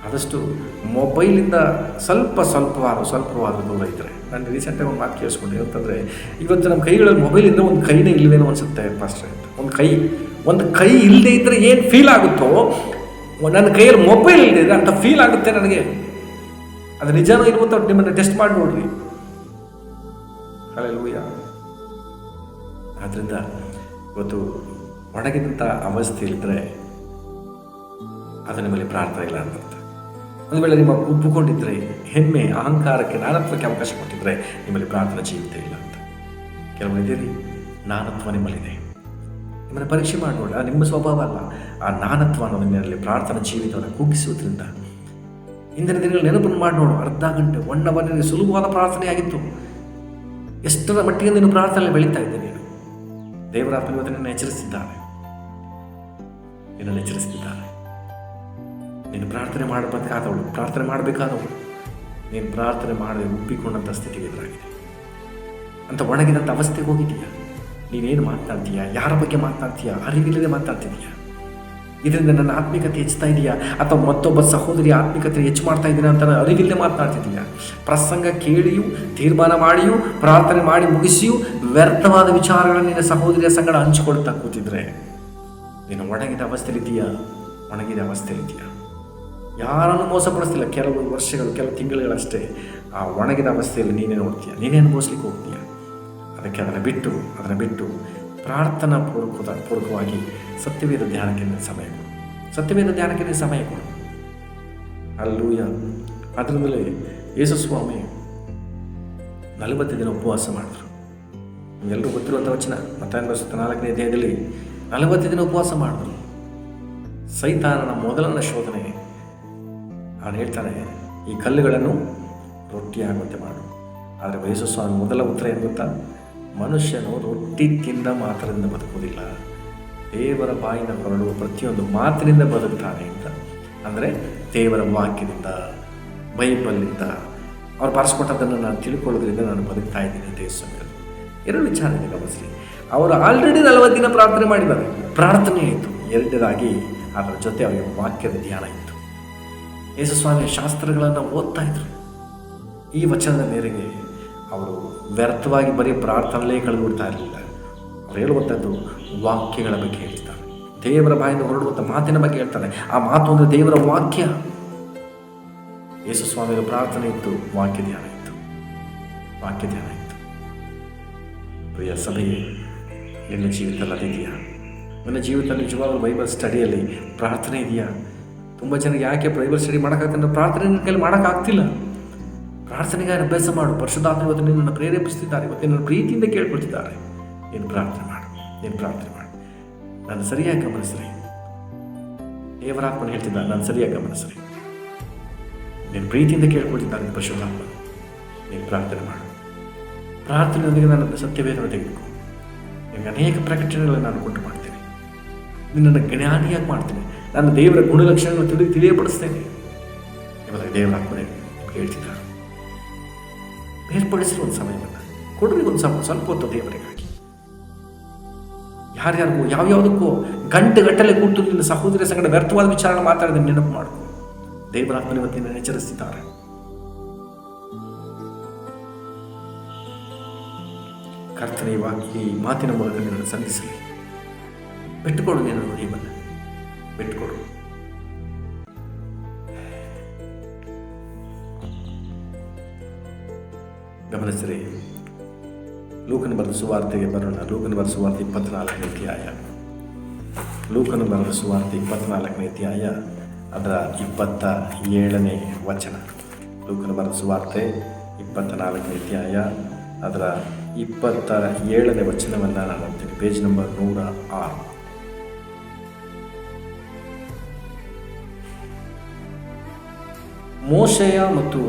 ಆದಷ್ಟು ಮೊಬೈಲಿಂದ ಸ್ವಲ್ಪವಾದ ದೂರ ಇದ್ದರೆ. ನಾನು ರೀಸೆಂಟಾಗಿ ಒಂದು ಮಾತು ಕೇಳಿಸ್ಕೊಂಡೆ. ಅಂತಂದರೆ ಇವತ್ತು ನಮ್ಮ ಕೈಗಳಲ್ಲಿ ಮೊಬೈಲಿಂದ ಒಂದು ಕೈನೇ ಇಲ್ಲವೇನೋ ಅನಿಸುತ್ತೆ ಪಾಸ್ಟರ್ ಅಂತ. ಒಂದು ಕೈ ಇಲ್ಲದೆ ಇದ್ದರೆ ಏನು ಫೀಲ್ ಆಗುತ್ತೋ, ನನ್ನ ಕೈಯಲ್ಲಿ ಮೊಬೈಲ್ ಇಲ್ಲದೆ ಅಂತ ಫೀಲ್ ಆಗುತ್ತೆ ನನಗೆ. ಅದು ನಿಜಾನೂ ಇರುವಂಥ ನಿಮ್ಮನ್ನು ಟೆಸ್ಟ್ ಮಾಡಿ ನೋಡ್ರಿ. ಹಲ್ಲೆಲೂಯ. ಆದ್ದರಿಂದ ಇವತ್ತು ಒಣಗಿದಂಥ ಅವಸ್ಥೆ ಇದ್ದರೆ ಅದು ನಿಮ್ಮಲ್ಲಿ ಪ್ರಾರ್ಥನೆ ಇಲ್ಲ ಅಂತ. ಒಂದು ವೇಳೆ ನಿಮ್ಮ ಒಪ್ಪಿಕೊಂಡಿದ್ದರೆ, ಹೆಮ್ಮೆ, ಅಹಂಕಾರಕ್ಕೆ, ನಾನತ್ವಕ್ಕೆ ಅವಕಾಶ ಕೊಟ್ಟಿದ್ದರೆ ನಿಮ್ಮಲ್ಲಿ ಪ್ರಾರ್ಥನಾ ಜೀವಿತ ಇಲ್ಲ ಅಂತ. ಕೆಲವು ಇದ್ದೀರಿ, ನಾನತ್ವ ನಿಮ್ಮಲ್ಲಿದೆ. ನಿಮ್ಮನ್ನು ಪರೀಕ್ಷೆ ಮಾಡಿ ನೋಡಿ. ನಿಮ್ಮ ಸ್ವಭಾವ ಅಲ್ಲ, ಆ ನಾನತ್ವ ಅನ್ನೋದು ನಿಮ್ಮಲ್ಲಿ ಪ್ರಾರ್ಥನಾ ಜೀವಿತವನ್ನು ಕುಗ್ಗಿಸುವುದರಿಂದ ಇಂದಿನ ದಿನಗಳು ನೆನಪನ್ನು ಮಾಡಿ ನೋಡು. ಅರ್ಧ ಗಂಟೆ 1 hour ನಿನಗೆ ಸುಲಭವಾದ ಪ್ರಾರ್ಥನೆಯಾಗಿತ್ತು. ಎಷ್ಟರ ಮಟ್ಟಿಗೆ ನೀನು ಪ್ರಾರ್ಥನೆ ಬೆಳೀತಾ ಇದ್ದೆ. ನೀನು ದೇವರ ಇವತ್ತು ನಿನ್ನ ಎಚ್ಚರಿಸಿದ್ದಾನೆ, ನೀನು ಪ್ರಾರ್ಥನೆ ಮಾಡಬೇಕಾದವಳು ನೀನು ಪ್ರಾರ್ಥನೆ ಮಾಡದೆ ಒಪ್ಪಿಕೊಂಡಂಥ ಸ್ಥಿತಿಗೆ ಎದುರಾಗಿದೆ. ಅಂತ ಒಣಗಿದಂಥ ಅವಸ್ಥೆಗೆ ಹೋಗಿದೆಯಾ? ನೀನೇನು ಮಾತನಾಡ್ತೀಯಾ? ಯಾರ ಬಗ್ಗೆ ಮಾತನಾಡ್ತೀಯಾ? ಅರಿವಿಲ್ಲದೆ ಮಾತನಾಡ್ತಿದೀಯಾ? ಇದರಿಂದ ನನ್ನ ಆತ್ಮಿಕತೆ ಹೆಚ್ಚುತ್ತಾ ಇದೆಯಾ, ಅಥವಾ ಮತ್ತೊಬ್ಬ ಸಹೋದರಿಯ ಆತ್ಮಿಕತೆ ಹೆಚ್ಚು ಮಾಡ್ತಾ ಇದ್ದೀರಾ ಅಂತ ಅರಿವಿಲ್ಲದೆ ಮಾತನಾಡ್ತಿದೀಯಾ? ಪ್ರಸಂಗ ಕೇಳಿಯೂ, ತೀರ್ಮಾನ ಮಾಡಿಯೂ, ಪ್ರಾರ್ಥನೆ ಮಾಡಿ ಮುಗಿಸಿಯೂ ವ್ಯರ್ಥವಾದ ವಿಚಾರಗಳನ್ನು ನಿನ್ನ ಸಹೋದರಿಯ ಸಂಗಡ ಹಂಚಿಕೊಳ್ತಾ ಕೂತಿದ್ರೆ ನೀನು ಒಣಗಿದ ಅವಸ್ಥೆಯಲ್ಲಿದ್ದೀಯಾ? ಯಾರನ್ನು ಮೋಸಪಡಿಸ್ತಿಲ್ಲ. ಕೆಲವು ವರ್ಷಗಳು, ಕೆಲವು ತಿಂಗಳುಗಳಷ್ಟೇ ಆ ಒಣಗಿದ ಅವಸ್ಥೆಯಲ್ಲಿ ನೀನೇ ನೋಡ್ತೀಯ, ನೀನೇ ಅನುಭವಿಸ್ಲಿಕ್ಕೆ ಹೋಗ್ತೀಯ. ಅದಕ್ಕೆ ಅದನ್ನು ಬಿಟ್ಟು ಪ್ರಾರ್ಥನಾ ಪೂರ್ವಕವಾಗಿ ಸತ್ಯವೇದ ಧ್ಯಾನಕ್ಕೆ ಸಮಯ ಕೊಡು. ಹಲ್ಲೆಲೂಯಾ. ಅದರ ಮೇಲೆ ಯೇಸು ಸ್ವಾಮಿ 40 ದಿನ ಉಪವಾಸ ಮಾಡಿದ್ರು. ನಿಮಗೆಲ್ಲರೂ ಗೊತ್ತಿರುವಂಥ ವಚನ, ಮತ್ತಾಯನ ಬರೆದ 4ನೇ ಅಧ್ಯಾಯದಲ್ಲಿ 40 ದಿನ ಉಪವಾಸ ಮಾಡಿದ್ರು. ಸೈತಾನನ ಮೊದಲನೇ ಶೋಧನೆ, ಅವನು ಹೇಳ್ತಾನೆ, ಈ ಕಲ್ಲುಗಳನ್ನು ರೊಟ್ಟಿಯಾಗುವಂತೆ ಮಾಡು. ಆದರೆ ಯೇಸು ಸ್ವಾಮಿ ಮೊದಲ ಉತ್ತರ ಏನು ಗೊತ್ತಾ? ಮನುಷ್ಯನು ರೊಟ್ಟಿ ತಿಂದ ಮಾತ್ರದಿಂದ ಬದುಕುವುದಿಲ್ಲ, ದೇವರ ಬಾಯಿಂದ ಹೊರಡುವ ಪ್ರತಿಯೊಂದು ಮಾತಿನಿಂದ ಬದುಕ್ತಾನೆ ಅಂತ. ಅಂದರೆ ದೇವರ ವಾಕ್ಯದಿಂದ, ಬೈಬಲ್ನಿಂದ, ಅವ್ರು ಬಾರಿಸ್ಕೊಟ್ಟದನ್ನು ನಾನು ತಿಳ್ಕೊಳ್ಳೋದ್ರಿಂದ ನಾನು ಬದುಕ್ತಾ ಇದ್ದೀನಿ ಅಂತ ಯೇಸು ಸ್ವಾಮಿ. 2 ವಿಚಾರ ಇದೆ ಗಮನಿಸಿ. ಅವರು ಆಲ್ರೆಡಿ 40 ದಿನ ಪ್ರಾರ್ಥನೆ ಮಾಡಿದ್ದಾರೆ, ಪ್ರಾರ್ಥನೆ ಇತ್ತು. 2ನೇದಾಗಿ ಅದರ ಜೊತೆ ಅವರಿಗೆ ವಾಕ್ಯದ ಧ್ಯಾನ ಇತ್ತು. ಯೇಸು ಸ್ವಾಮಿ ಶಾಸ್ತ್ರಗಳನ್ನು ಓದ್ತಾ ಇದ್ರು. ಈ ವಚನದ ಮೇರೆಗೆ ಅವರು ವ್ಯರ್ಥವಾಗಿ ಬರೀ ಪ್ರಾರ್ಥನೆಯಲ್ಲೇ ಕಳೆದುಬಿಡ್ತಾ ಇರಲಿಲ್ಲ. ಅವ್ರು ಹೇಳುವಂಥದ್ದು ವಾಕ್ಯಗಳ ಬಗ್ಗೆ ಹೇಳ್ತಾರೆ, ದೇವರ ಬಾಯಿಂದ ಹೊರಡುವಂಥ ಮಾತಿನ ಬಗ್ಗೆ ಹೇಳ್ತಾರೆ. ಆ ಮಾತು ಅಂದರೆ ದೇವರ ವಾಕ್ಯ. ಯೇಸು ಸ್ವಾಮಿಯ ಪ್ರಾರ್ಥನೆ ಇತ್ತು, ವಾಕ್ಯ ಧ್ಯಾನ ಇತ್ತು. ಪ್ರಿಯ ಸಭೆಯೇ, ನಿನ್ನ ಜೀವಿತದಲ್ಲಿ ಅದಿದೆಯಾ? ನನ್ನ ಜೀವಿತದಲ್ಲಿ ನಿಜವಾಗ್ಲೂ ಬೈಬಲ್ ಸ್ಟಡಿಯಲ್ಲಿ ಪ್ರಾರ್ಥನೆ ಇದೆಯಾ? ತುಂಬ ಜನಕ್ಕೆ ಯಾಕೆ ಬೈಬಲ್ ಸ್ಟಡಿ ಮಾಡೋಕ್ಕಾಗ್ತದೆ? ಪ್ರಾರ್ಥನೆ ನಿನ್ನ ಕೈಲಿ ಮಾಡೋಕ್ಕಾಗ್ತಿಲ್ಲ. ಪ್ರಾರ್ಥನೆಗೆ ಅಭ್ಯಾಸ ಮಾಡು. ಪರಿಶುದ್ಧಾತ್ಮ ಇವತ್ತು ನಿನ್ನನ್ನು ಪ್ರೇರೇಪಿಸ್ತಿದ್ದಾರೆ, ಇವತ್ತು ನಿನ್ನ ಪ್ರೀತಿಯಿಂದ ಕೇಳ್ಕೊಳ್ತಿದ್ದಾರೆ. ನೀನು ಪ್ರಾರ್ಥನೆ ಮಾಡು. ನಾನು ಸರಿಯಾಗಿ ಗಮನಿಸ್ರಿ. ದೇವರಾತ್ಮನ ಹೇಳ್ತಿದ್ದ, ನಾನು ಸರಿಯಾಗಿ ಗಮನಿಸ್ರಿ. ನೀನು ಪ್ರೀತಿಯಿಂದ ಕೇಳ್ಕೊಳ್ತಿದ್ದಾನೆ ಪರಿಶುದ್ಧಾತ್ಮ. ನೀನು ಪ್ರಾರ್ಥನೆ ಮಾಡು. ಪ್ರಾರ್ಥನೆಯೊಂದಿಗೆ ನನ್ನ ಸತ್ಯವೇದವನ್ನು ತೆಗೆದುಕೋ. ನಿಮಗೆ ಅನೇಕ ಪ್ರಕಟಣೆಗಳನ್ನು ನಾನು ಉಂಟು ಮಾಡ್ತೇನೆ. ನಿನ್ನನ್ನು ಜ್ಞಾನಿಯಾಗಿ ಮಾಡ್ತೇನೆ. ನಾನು ದೇವರ ಗುಣಲಕ್ಷಣಗಳನ್ನು ತಿಳಿಯಪಡಿಸ್ತೇನೆ. ಇವಾಗ ದೇವರಾತ್ಮನೇ ಹೇಳ್ತಿದ್ದಾರೆ, ಬೇರ್ಪಡಿಸಿರುವ ಒಂದು ಸಮಯವನ್ನು ಕೊಡ್ರಿ, ಒಂದು ಸ್ವಲ್ಪ ಹೊತ್ತು ದೇವರಿಗಾಗಿ. ಯಾರ್ಯಾರಿಗೂ ಯಾವ್ಯಾವುದಕ್ಕೂ ಗಂಟೆಗಟ್ಟಲೆ ಕೂತು ನಿನ್ನ ಸಹೋದರ ಸಂಗಡ ವ್ಯರ್ಥವಾದ ವಿಚಾರ ಮಾತಾಡಿದ ನೆನಪು ಮಾಡಿಕೊ. ದೇವರಾತ್ಮನ ಇವತ್ತಿನ ಎಚ್ಚರಿಸ್ತಿದ್ದಾರೆ. ಕರ್ತನ ಈ ಮಾತಿನ ಮೂಲಕ ನಿನ್ನನ್ನು ಸಂಧಿಸಲಿ. ಬಿಟ್ಟುಕೊಡು, ನಿನ್ನ ನುಡಿಯನ್ನು ಬಿಟ್ಟುಕೊಡು. ಗಮನಿಸಿರಿ, ಲೂಕನ ಬರೆದ ಸುವಾರ್ತೆಗೆ ಬರೋಣ. ಲೂಕನ ಬರೆದ ಸುವಾರ್ತೆ 24ನೇ ಅಧ್ಯಾಯ. ಲೂಕನ ಬರೆದ ಸುವಾರ್ತೆ 24ನೇ ಅಧ್ಯಾಯ, ಅದರ 27ನೇ ವಚನ. ಲೂಕನ ಬರೆದ ಸುವಾರ್ತೆ 24ನೇ ಅಧ್ಯಾಯ, ಅದರ 27ನೇ ವಚನವನ್ನು ನಾನು ಓದ್ತೀನಿ. Page number 106. ಮೋಶೆಯ ಮತ್ತು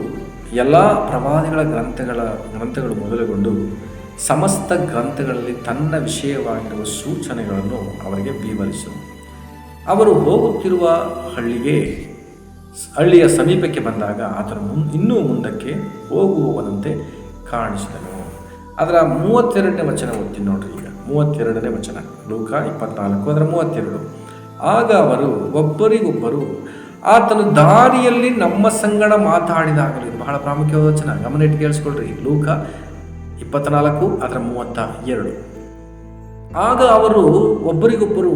ಎಲ್ಲ ಪ್ರವಾದಿಗಳ ಗ್ರಂಥಗಳು ಮೊದಲುಗೊಂಡು ಸಮಸ್ತ ಗ್ರಂಥಗಳಲ್ಲಿ ತನ್ನ ವಿಷಯವಾಗಿರುವ ಸೂಚನೆಗಳನ್ನು ಅವರಿಗೆ ವಿವರಿಸು. ಅವರು ಹೋಗುತ್ತಿರುವ ಹಳ್ಳಿಯ ಸಮೀಪಕ್ಕೆ ಬಂದಾಗ ಆತನು ಇನ್ನೂ ಮುಂದಕ್ಕೆ ಹೋಗುವವನಂತೆ ಕಾಣಿಸಿದನು. ಅದರ 32ನೇ ವಚನ ಓದ್ತೀನಿ ನೋಡ್ರಿ. ಈಗ 32ನೇ ವಚನ, ಲೂಕ 24 ಅದರ 32. ಆಗ ಅವರು ಒಬ್ಬರಿಗೊಬ್ಬರು, ಆತನು ದಾರಿಯಲ್ಲಿ ನಮ್ಮ ಸಂಗಡ ಮಾತಾಡಿದಾಗಲೂ. ಇದು ಬಹಳ ಪ್ರಾಮುಖ್ಯವಾದ ವಚನ, ಗಮನ ಇಟ್ಟು ಕೇಳಿಸ್ಕೊಳ್ರಿ. ಲೂಕ 24 ಅದರ 32. ಆಗ ಅವರು ಒಬ್ಬರಿಗೊಬ್ಬರು,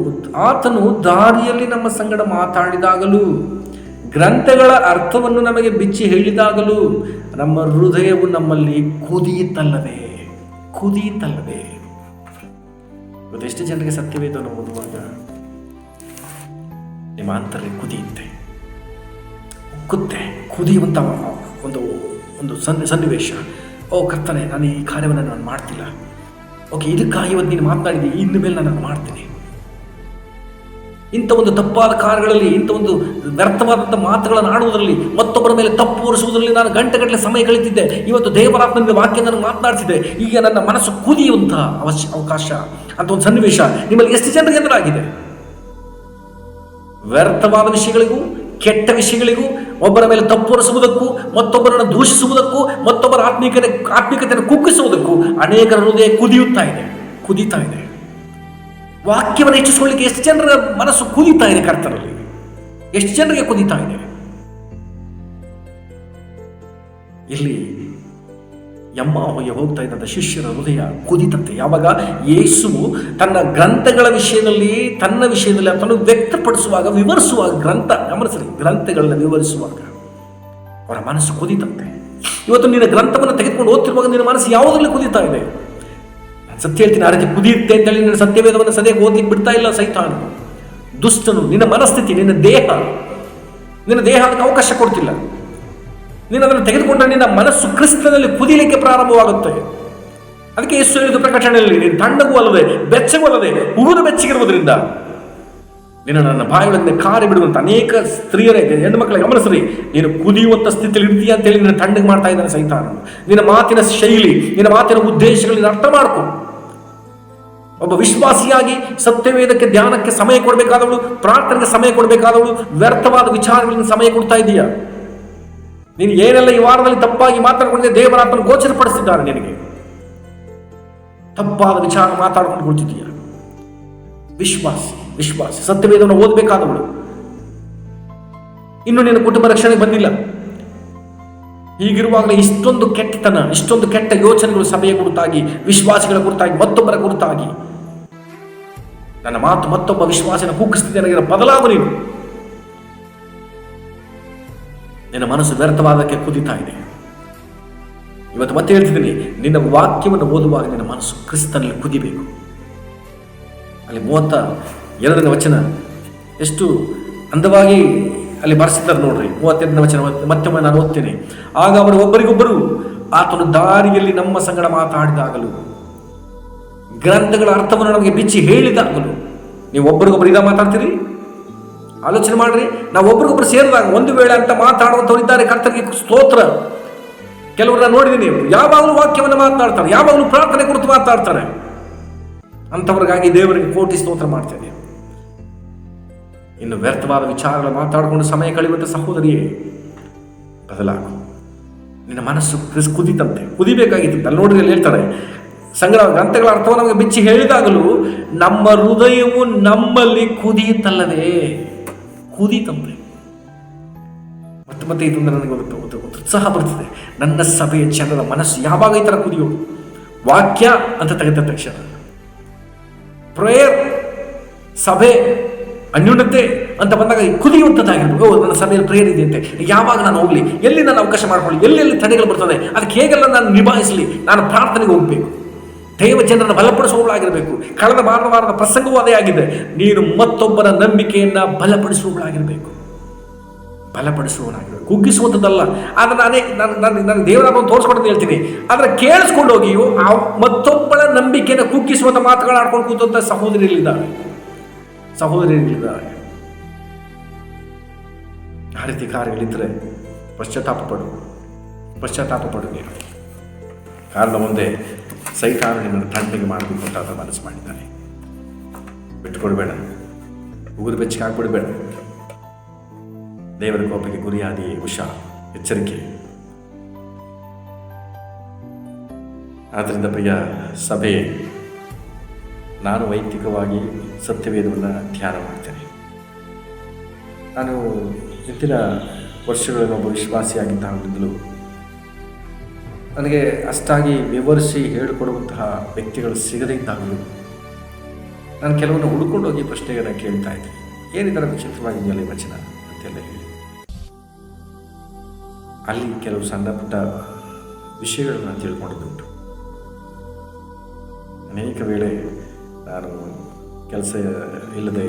ಆತನು ದಾರಿಯಲ್ಲಿ ನಮ್ಮ ಸಂಗಡ ಮಾತಾಡಿದಾಗಲೂ, ಗ್ರಂಥಗಳ ಅರ್ಥವನ್ನು ನಮಗೆ ಬಿಚ್ಚಿ ಹೇಳಿದಾಗಲೂ ನಮ್ಮ ಹೃದಯವು ನಮ್ಮಲ್ಲಿ ಕುದಿಯಿತಲ್ಲವೇ. ಇವತ್ತೆಷ್ಟು ಜನರಿಗೆ ಸತ್ಯವೇದವನ್ನು ಓದುವಾಗ ನಿಮ್ಮ ಅಂತರ್ಯ ಕುದಿಯುವಂಥ ಒಂದು ಸನ್ನಿವೇಶ. ಓ ಕರ್ತನೆ, ನಾನು ಈ ಕಾರ್ಯವನ್ನು ನಾನು ಮಾಡ್ತಿಲ್ಲ. ಓಕೆ, ಇದಕ್ಕಾಗಿ ಇವತ್ತು ನೀನು ಮಾತನಾಡಿದ್ದೀನಿ, ಇನ್ನು ಮೇಲೆ ನಾನು ಮಾಡ್ತೀನಿ. ಇಂಥ ಒಂದು ತಪ್ಪಾದ ಕಾರ್ಯಗಳಲ್ಲಿ, ಇಂಥ ಒಂದು ವ್ಯರ್ಥವಾದಂಥ ಮಾತುಗಳನ್ನು ಆಡುವುದರಲ್ಲಿ, ಮತ್ತೊಬ್ಬರ ಮೇಲೆ ತಪ್ಪು ಹೊರಿಸುವುದರಲ್ಲಿ ನಾನು ಗಂಟೆಗಟ್ಟಲೆ ಸಮಯ ಕಳೀತಿದ್ದೆ. ಇವತ್ತು ದೇವರಾತ್ಮನಿಂದ ವಾಕ್ಯ ನಾನು ಮಾತನಾಡ್ತಿದ್ದೆ. ಈಗ ನನ್ನ ಮನಸ್ಸು ಕುದಿಯುವಂಥ ಅವಕಾಶ ಅಂತ ಒಂದು ಸನ್ನಿವೇಶ ನಿಮ್ಮಲ್ಲಿ ಎಷ್ಟು ಜನರಿಗೆ ಎದುರಾಗಿದೆ? ವ್ಯರ್ಥವಾದ ವಿಷಯಗಳಿಗೂ, ಕೆಟ್ಟ ವಿಷಯಗಳಿಗೂ, ಒಬ್ಬರ ಮೇಲೆ ತಪ್ಪು ಹೊರಿಸುವುದಕ್ಕೂ, ಮತ್ತೊಬ್ಬರನ್ನು ದೂಷಿಸುವುದಕ್ಕೂ, ಮತ್ತೊಬ್ಬರ ಆತ್ಮಿಕತೆಯನ್ನು ಕುಗ್ಗಿಸುವುದಕ್ಕೂ ಅನೇಕರ ಹೃದಯ ಕುದೀತಾ ಇದೆ. ವಾಕ್ಯವನ್ನು ಹೆಚ್ಚಿಸಿಕೊಳ್ಳಿಕ್ಕೆ ಎಷ್ಟು ಜನರ ಮನಸ್ಸು ಕುದೀತಾ ಇದೆ ಕರ್ತನಲ್ಲಿ? ಎಷ್ಟು ಜನರಿಗೆ ಕುದೀತಾ ಇದೆ? ಇಲ್ಲಿ ಹೋಗ್ತಾ ಇದ್ದಂಥ ಶಿಷ್ಯರ ಹೃದಯ ಕುದಿತಂತೆ. ಯಾವಾಗ ಯೇಸುವು ತನ್ನ ಗ್ರಂಥಗಳ ವಿಷಯದಲ್ಲಿ, ತನ್ನ ವಿಷಯದಲ್ಲಿ ಅದನ್ನು ವ್ಯಕ್ತಪಡಿಸುವಾಗ, ವಿವರಿಸುವಾಗ, ಗ್ರಂಥಗಳನ್ನು ವಿವರಿಸುವಾಗ ಅವರ ಮನಸ್ಸು ಕುದಿತಂತೆ. ಇವತ್ತು ನಿನ್ನ ಗ್ರಂಥವನ್ನು ತೆಗೆದುಕೊಂಡು ಓದ್ತಿರುವಾಗ ನಿನ್ನ ಮನಸ್ಸು ಯಾವುದರಲ್ಲಿ ಕುದಿತಾ ಇದೆ? ನಾನು ಸತ್ಯ ಹೇಳ್ತೀನಿ, ಆ ರೀತಿ ಕುದಿಯುತ್ತೆ ಅಂತೇಳಿ ನಿನ್ನ ಸತ್ಯವೇದವನ್ನು ಸರಿಯಾಗಿ ಓದ್ಲಿಕ್ಕೆ ಬಿಡ್ತಾ ಇಲ್ಲ ಸೈತಾನ, ದುಷ್ಟನು. ನಿನ್ನ ಮನಸ್ಥಿತಿ, ನಿನ್ನ ದೇಹ ನಿನ್ನ ದೇಹ ಅದಕ್ಕೆ ಅವಕಾಶ ಕೊಡ್ತಿಲ್ಲ. ನೀನು ಅದನ್ನು ತೆಗೆದುಕೊಂಡ್ರೆ ನಿನ್ನ ಮನಸ್ಸು ಕ್ರಿಸ್ತನಲ್ಲಿ ಕುದಿಲಿಕ್ಕೆ ಪ್ರಾರಂಭವಾಗುತ್ತೆ. ಅದಕ್ಕೆ ಯೇಸು ಹೇಳಿದ ಪ್ರಕಟಣೆಯಲ್ಲಿ, ನೀನು ತಣ್ಣಗೂ ಅಲ್ಲದೆ ಬೆಚ್ಚಗೂ ಅಲ್ಲದೆ ಉಗುರು ಬೆಚ್ಚಗಿರುವುದರಿಂದ ನೀನು ನನ್ನ ಬಾಯಿಯೊಳಗೆ ಕಾರಿ ಬಿಡುವಂತ ಅನೇಕ ಸ್ತ್ರೀಯರೇ, ಹೆಣ್ಣು ಮಕ್ಕಳಿಗೆ ಗಮನಿಸ್ರಿ, ನೀನು ಕುದಿಯುವಂಥ ಸ್ಥಿತಿಯಲ್ಲಿ ಇರ್ತೀಯ ಅಂತೇಳಿ ನಿನ್ನ ತಣ್ಣಗೆ ಮಾಡ್ತಾ ಇದ್ದಾನೆ ಸೈತಾನ. ನಿನ್ನ ಮಾತಿನ ಶೈಲಿ, ನಿನ್ನ ಮಾತಿನ ಉದ್ದೇಶಗಳನ್ನ ಅರ್ಥ ಮಾಡ್ಕೊ. ಒಬ್ಬ ವಿಶ್ವಾಸಿಯಾಗಿ ಸತ್ಯವೇದಕ್ಕೆ ಧ್ಯಾನಕ್ಕೆ ಸಮಯ ಕೊಡಬೇಕಾದವಳು, ಪ್ರಾರ್ಥನೆಗೆ ಸಮಯ ಕೊಡಬೇಕಾದವಳು, ವ್ಯರ್ಥವಾದ ವಿಚಾರಗಳಿಗೆ ಸಮಯ ಕೊಡ್ತಾ ಇದೀಯ. ನೀನು ಏನೆಲ್ಲ ಈ ವಾರದಲ್ಲಿ ತಪ್ಪಾಗಿ ಮಾತಾಡ್ಕೊಂಡಿದ್ದೆ ದೇವರಾತನ ಗೋಚರಪಡಿಸಿದ್ದಾರೆ. ನಿನಗೆ ತಪ್ಪಾದ ವಿಚಾರ ಮಾತಾಡ್ಕೊಂಡು ಕೊಡ್ತಿದ್ದೀಯ. ವಿಶ್ವಾಸಿ ಸತ್ಯವೇದವನ್ನು ಓದಬೇಕಾದವಳು, ಇನ್ನು ನಿನ್ನ ಕುಟುಂಬ ರಕ್ಷಣೆಗೆ ಬಂದಿಲ್ಲ. ಹೀಗಿರುವಾಗಲೇ ಇಷ್ಟೊಂದು ಕೆಟ್ಟತನ, ಇಷ್ಟೊಂದು ಕೆಟ್ಟ ಯೋಚನೆಗಳು ಸಭೆಯ ಕುರಿತಾಗಿ, ವಿಶ್ವಾಸಿಗಳ ಕುರಿತಾಗಿ, ಮತ್ತೊಬ್ಬರ ಕುರಿತಾಗಿ. ನನ್ನ ಮಾತು ಮತ್ತೊಬ್ಬ ವಿಶ್ವಾಸಿನ ಕುಗ್ಗಿಸ್ತಿದೆ, ನನಗೆ ಬದಲಾಗು. ನಿನ್ನ ಮನಸ್ಸು ವ್ಯರ್ಥವಾದಕ್ಕೆ ಕುದಿತಾ ಇದೆ. ಇವತ್ತು ಮತ್ತೆ ಹೇಳ್ತಿದ್ದೀನಿ, ನಿನ್ನ ವಾಕ್ಯವನ್ನು ಓದುವಾಗ ನಿನ್ನ ಮನಸ್ಸು ಕ್ರಿಸ್ತನಲ್ಲಿ ಕುದಿಬೇಕು. ಅಲ್ಲಿ 32ನೇ ವಚನ ಎಷ್ಟು ಅಂದವಾಗಿ ಅಲ್ಲಿ ಬರೆಸಿದ್ದಾರೆ ನೋಡ್ರಿ. 32ನೇ ವಚನ ಮತ್ತೊಮ್ಮೆ ನಾನು ಓದ್ತೇನೆ. ಆಗ ಅವರು ಒಬ್ಬರಿಗೊಬ್ಬರು ಆತನು ದಾರಿಯಲ್ಲಿ ನಮ್ಮ ಸಂಗಡ ಮಾತಾಡಿದಾಗಲೂ, ಗ್ರಂಥಗಳ ಅರ್ಥವನ್ನು ನಮಗೆ ಬಿಚ್ಚಿ ಹೇಳಿದಾಗಲೂ. ನೀವು ಒಬ್ಬರಿಗೊಬ್ಬರು ಇದ ಮಾತಾಡ್ತೀರಿ? ಆಲೋಚನೆ ಮಾಡ್ರಿ. ನಾವು ಒಬ್ರಿಗೊಬ್ರು ಸೇರಿದಾಗ ಒಂದು ವೇಳೆ ಅಂತ ಮಾತಾಡುವಂಥವ್ರು ಇದ್ದಾರೆ. ಕರ್ತನಿಗೆ ಸ್ತೋತ್ರ. ಕೆಲವರನ್ನ ನೋಡಿದೀನಿ, ಯಾವಾಗಲೂ ವಾಕ್ಯವನ್ನು ಮಾತನಾಡ್ತಾರೆ, ಯಾವಾಗಲೂ ಪ್ರಾರ್ಥನೆ ಕುರಿತು ಮಾತಾಡ್ತಾರೆ. ಅಂಥವ್ರಿಗಾಗಿ ದೇವರಿಗೆ ಕೋಟಿ ಸ್ತೋತ್ರ ಮಾಡ್ತೇನೆ. ಇನ್ನು ವ್ಯರ್ಥವಾದ ವಿಚಾರಗಳು ಮಾತಾಡಿಕೊಂಡು ಸಮಯ ಕಳೆಯುವಂಥ ಸಹೋದರಿಯೇ, ಬದಲಾಗು. ನಿನ್ನ ಮನಸ್ಸು ಕುದಿಬೇಕಾಗಿತ್ತು. ಅಲ್ಲಿ ನೋಡಿದ್ರೆ ಹೇಳ್ತಾರೆ, ಸಂಗ್ರಹ ಗ್ರಂಥಗಳ ಅರ್ಥವನ್ನು ನಮಗೆ ಬಿಚ್ಚಿ ಹೇಳಿದಾಗಲೂ ನಮ್ಮ ಹೃದಯವು ನಮ್ಮಲ್ಲಿ ಕುದಿಯುತ್ತಲ್ಲದೆ. ಕುದೀತಂತೆ. ಮತ್ತೆ ಇದರಿಂದ ನನಗೆ ಉತ್ಸಾಹ ಬರ್ತದೆ. ನನ್ನ ಸಭೆಯ ಜನರ ಮನಸ್ಸು ಯಾವಾಗ ಈ ಥರ ಕುದಿಯೋದು? ವಾಕ್ಯ ಅಂತ ತೆಗೆದ ತಕ್ಷಣ, ಪ್ರೇಯರ್, ಸಭೆ, ಅನ್ಯೂನ್ಯತೆ ಅಂತ ಬಂದಾಗ ಕುದಿಯುವಂಥದ್ದಾಗಿರ್ಬೇಕು. ನನ್ನ ಸಭೆಯಲ್ಲಿ ಪ್ರೇಯರ್ ಇದೆ ಅಂತೆ, ಯಾವಾಗ ನಾನು ಹೋಗ್ಲಿ, ಎಲ್ಲಿ ನಾನು ಅವಕಾಶ ಮಾಡ್ಕೊಳ್ಳಿ, ಎಲ್ಲೆಲ್ಲಿ ತಡೆಗಳು ಬರ್ತದೆ, ಅದಕ್ಕೆ ಹೇಗೆಲ್ಲ ನಾನು ನಿಭಾಯಿಸಲಿ, ನಾನು ಪ್ರಾರ್ಥನೆಗೆ ಹೋಗ್ಬೇಕು, ದೇವ ಜನರನ್ನು ಬಲಪಡಿಸುವವಳಾಗಿರಬೇಕು. ಕಳೆದ ವಾರದ ಪ್ರಸಂಗವೂ ಅದೇ ಆಗಿದೆ. ನೀನು ಮತ್ತೊಬ್ಬರ ನಂಬಿಕೆಯನ್ನ ಬಲಪಡಿಸುವವಳಾಗಿರಬೇಕು. ಕುಗ್ಗಿಸುವಂಥದ್ದಲ್ಲ. ಆದರೆ ನಾನು ದೇವರನ್ನು ತೋರಿಸ್ಕೊಂಡು ಹೇಳ್ತೀನಿ, ಆದರೆ ಕೇಳಿಸ್ಕೊಂಡು ಹೋಗಿಯು ಆ ಮತ್ತೊಬ್ಬಳ ನಂಬಿಕೆಯನ್ನು ಕುಗ್ಗಿಸುವಂಥ ಮಾತುಗಳು ಆಡ್ಕೊಂಡು ಕೂತಂಥ ಸಹೋದರಿಯಲ್ಲಿದ್ದಾರೆ. ಆ ರೀತಿ ಕಾರ್ಯಗಳಿದ್ದರೆ ಪಶ್ಚಾತ್ತಾಪ ಪಡು ನೀನು. ಕಾರಣ ಮುಂದೆ ಸೈತಾನ ನಿನ್ನನ್ನು ತಣ್ಣಗೆ ಮಾಡಬೇಕು ಅಂತ ಆತ ಮನಸ್ಸು ಮಾಡಿದ್ದಾನೆ. ಬಿಟ್ಟುಕೊಡ್ಬೇಡ, ಉಗುರು ಬೆಚ್ಚಗೆ ಹಾಕ್ಬಿಡ್ಬೇಡ. ದೇವರ ಕೋಪಕ್ಕೆ ಗುರಿಯಾದಿ ಎಚ್ಚರಿಕೆ. ಆದ್ದರಿಂದ ಪ್ರಿಯ ಸಭೆ, ನಾನು ವೈಯಕ್ತಿಕವಾಗಿ ಸತ್ಯವೇದವನ್ನು ಧ್ಯಾನ ಮಾಡ್ತೇನೆ. ನಾನು ಇಂದಿನ ವರ್ಷಗಳಲ್ಲಿ ಒಬ್ಬ ವಿಶ್ವಾಸಿಯಾಗಿದ್ದಾಗಲಿಂದಲೂ ನನಗೆ ಅಷ್ಟಾಗಿ ವಿವರಿಸಿ ಹೇಳಿಕೊಡುವಂತಹ ವ್ಯಕ್ತಿಗಳು ಸಿಗದೇ ಇದ್ದಾಗಲೂ ನಾನು ಕೆಲವೊಂದು ಹುಡುಕೊಂಡೋಗಿ ಪ್ರಶ್ನೆಗಳನ್ನು ಕೇಳ್ತಾ ಇದ್ದೆ. ಏನಿದರ ವಿಚಿತ್ರವಾಗಿದೆಯಲ್ಲ ಈ ವಚನ ಅಂತೆಲ್ಲ ಹೇಳಿ ಅಲ್ಲಿ ಕೆಲವು ಸಣ್ಣ ಪುಟ್ಟ ವಿಷಯಗಳನ್ನು ತಿಳ್ಕೊಂಡಿದ್ದುಂಟು. ಅನೇಕ ವೇಳೆ ನಾನು ಕೆಲಸ ಇಲ್ಲದೆ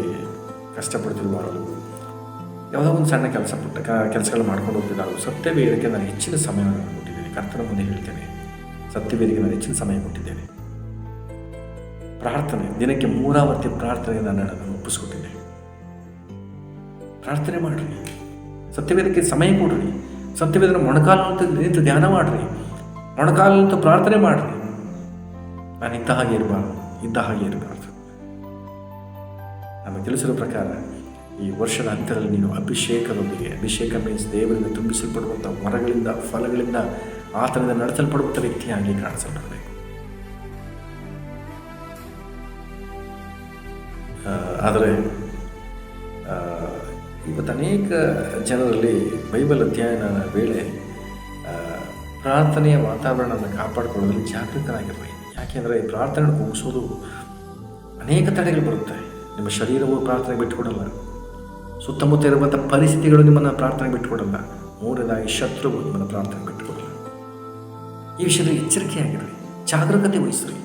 ಕಷ್ಟಪಡ್ತಿರುವಾಗಲೂ ಯಾವುದೋ ಒಂದು ಸಣ್ಣ ಕೆಲಸಗಳು ಮಾಡ್ಕೊಂಡು ಹೋಗ್ತಿದ್ದಾಗಲೂ ಸತ್ಯವೇದಕ್ಕೆ ನಾನು ಹೆಚ್ಚಿನ ಸಮಯವನ್ನು ಕೊಟ್ಟಿದ್ದೇನೆ. ಕರ್ತನ ಮುಂದೆ ಹೇಳ್ತೇನೆ, ಸತ್ಯವೇದಕ್ಕೆ ನಾನು ಹೆಚ್ಚಿನ ಸಮಯ ಕೊಟ್ಟಿದ್ದೇನೆ. ಪ್ರಾರ್ಥನೆ, ದಿನಕ್ಕೆ 3 ಆವರ್ತಿ ಪ್ರಾರ್ಥನೆಯನ್ನು ನಾನು ಒಪ್ಪಿಸ್ಕೊಟ್ಟಿದ್ದೆ. ಪ್ರಾರ್ಥನೆ ಮಾಡಿರಿ, ಸತ್ಯವೇದಕ್ಕೆ ಸಮಯ ಕೊಡ್ರಿ, ಸತ್ಯವೇದನ ಮೊಣಕಾಲು ನಿಂತು ಧ್ಯಾನ ಮಾಡಿರಿ, ಮೊಣಕಾಲು ನಿಂತು ಪ್ರಾರ್ಥನೆ ಮಾಡಿರಿ. ನಾನು ಇದ್ದ ಹಾಗೆ ಇರಬಾರ್ದು. ನಮಗೆ ತಿಳಿಸಿರೋ ಪ್ರಕಾರ ಈ ವರ್ಷದ ಅಂತ್ಯದಲ್ಲಿ ನೀನು ಅಭಿಷೇಕದೊಂದಿಗೆ, ಅಭಿಷೇಕ ಮೀನ್ಸ್ ದೇವರಿಂದ ತುಂಬಿಸಲ್ಪಡುವಂಥ ವರಗಳಿಂದ, ಫಲಗಳಿಂದ, ಆತನಿಂದ ನಡೆಸಲ್ಪಡುವಂಥ ವ್ಯಕ್ತಿಯಾಗಿ ಕಾಣಿಸಲ್ಪಡಬೇಕು. ಆದರೆ ಇವತ್ತು ಅನೇಕ ಜನರಲ್ಲಿ ಬೈಬಲ್ ಅಧ್ಯಯನ ವೇಳೆ ಪ್ರಾರ್ಥನೆಯ ವಾತಾವರಣವನ್ನು ಕಾಪಾಡಿಕೊಳ್ಳಲು ಜಾಗೃತರಾಗಿರಬೇಕು. ಯಾಕೆಂದರೆ ಈ ಪ್ರಾರ್ಥನೆ ಮುಗಿಸೋದು ಅನೇಕ ತಡೆಗಳು ಬರುತ್ತೆ. ನಿಮ್ಮ ಶರೀರವು ಪ್ರಾರ್ಥನೆ ಬಿಟ್ಟುಕೊಡಲ್ಲ, ಸುತ್ತಮುತ್ತ ಇರುವಂಥ ಪರಿಸ್ಥಿತಿಗಳು ನಿಮ್ಮನ್ನು ಪ್ರಾರ್ಥನೆ ಬಿಟ್ಟುಕೊಡಲ್ಲ, ಮೂರನೇದಾಗಿ ಶತ್ರುವು ನಿಮ್ಮನ್ನು ಪ್ರಾರ್ಥನೆ ಬಿಟ್ಟುಕೊಡಲ್ಲ. ಈ ವಿಷಯದಲ್ಲಿ ಎಚ್ಚರಿಕೆಯಾಗಿರಲಿ, ಜಾಗರೂಕತೆ ವಹಿಸ್ರಿ.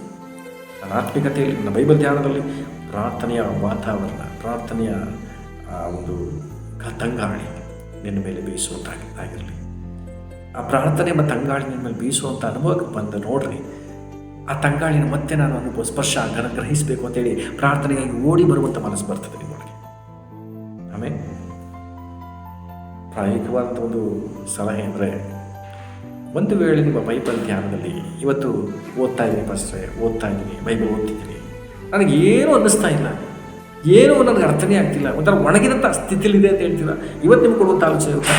ನನ್ನ ಆತ್ಮಿಕತೆಯಲ್ಲಿ, ನನ್ನ ಬೈಬಲ್ ಧ್ಯಾನದಲ್ಲಿ ಪ್ರಾರ್ಥನೆಯ ವಾತಾವರಣ, ಪ್ರಾರ್ಥನೆಯ ಒಂದು ತಂಗಾಳಿ ನಿನ್ನ ಮೇಲೆ ಬೀಸುವಂತಾಗಿರಲಿ. ಆ ಪ್ರಾರ್ಥನೆ ಮತ್ತು ತಂಗಾಳಿ ನಿಮ್ಮ ಮೇಲೆ ಬೀಸುವಂಥ ಅನುಭವಕ್ಕೆ ಬಂದು ನೋಡ್ರಿ. ಆ ತಂಗಾಳಿನ ಮತ್ತೆ ನಾನು ಅನುಭವ ಸ್ಪರ್ಶ ಗ್ರಹಿಸಬೇಕು ಅಂತೇಳಿ ಪ್ರಾರ್ಥನೆಗಾಗಿ ಓಡಿ ಬರುವಂಥ ಮನಸ್ಸು ಬರ್ತದೆ ನಿಮ್ಮೊಳಗೆ. ಆಮೇಲೆ ಪ್ರಾಯೋಗಿಕವಾದಂಥ ಒಂದು ಸಲಹೆ ಅಂದರೆ, ಒಂದು ವೇಳೆ ನಿಮ್ಮ ಬೈಬಲ್ ಧ್ಯಾನದಲ್ಲಿ ಇವತ್ತು ಓದ್ತಾ ಇದ್ದೀನಿ ಓದ್ತಾ ಇದ್ದೀನಿ, ಬೈಬಲ್ ಓದ್ತಿದ್ದೀನಿ, ನನಗೇನು ಅನ್ನಿಸ್ತಾ ಇಲ್ಲ, ಏನೂ ನನಗೆ ಅರ್ಥನೇ ಆಗ್ತಿಲ್ಲ, ಒಂಥರ ಒಣಗಿದಂಥ ಸ್ಥಿತಿಲಿದೆ ಅಂತ ಹೇಳ್ತೀರ, ಇವತ್ತು ನಿಮ್ಗೆ ಕೊಡುವಂಥ ಆಲೋಚನೆ ಇರುತ್ತೆ.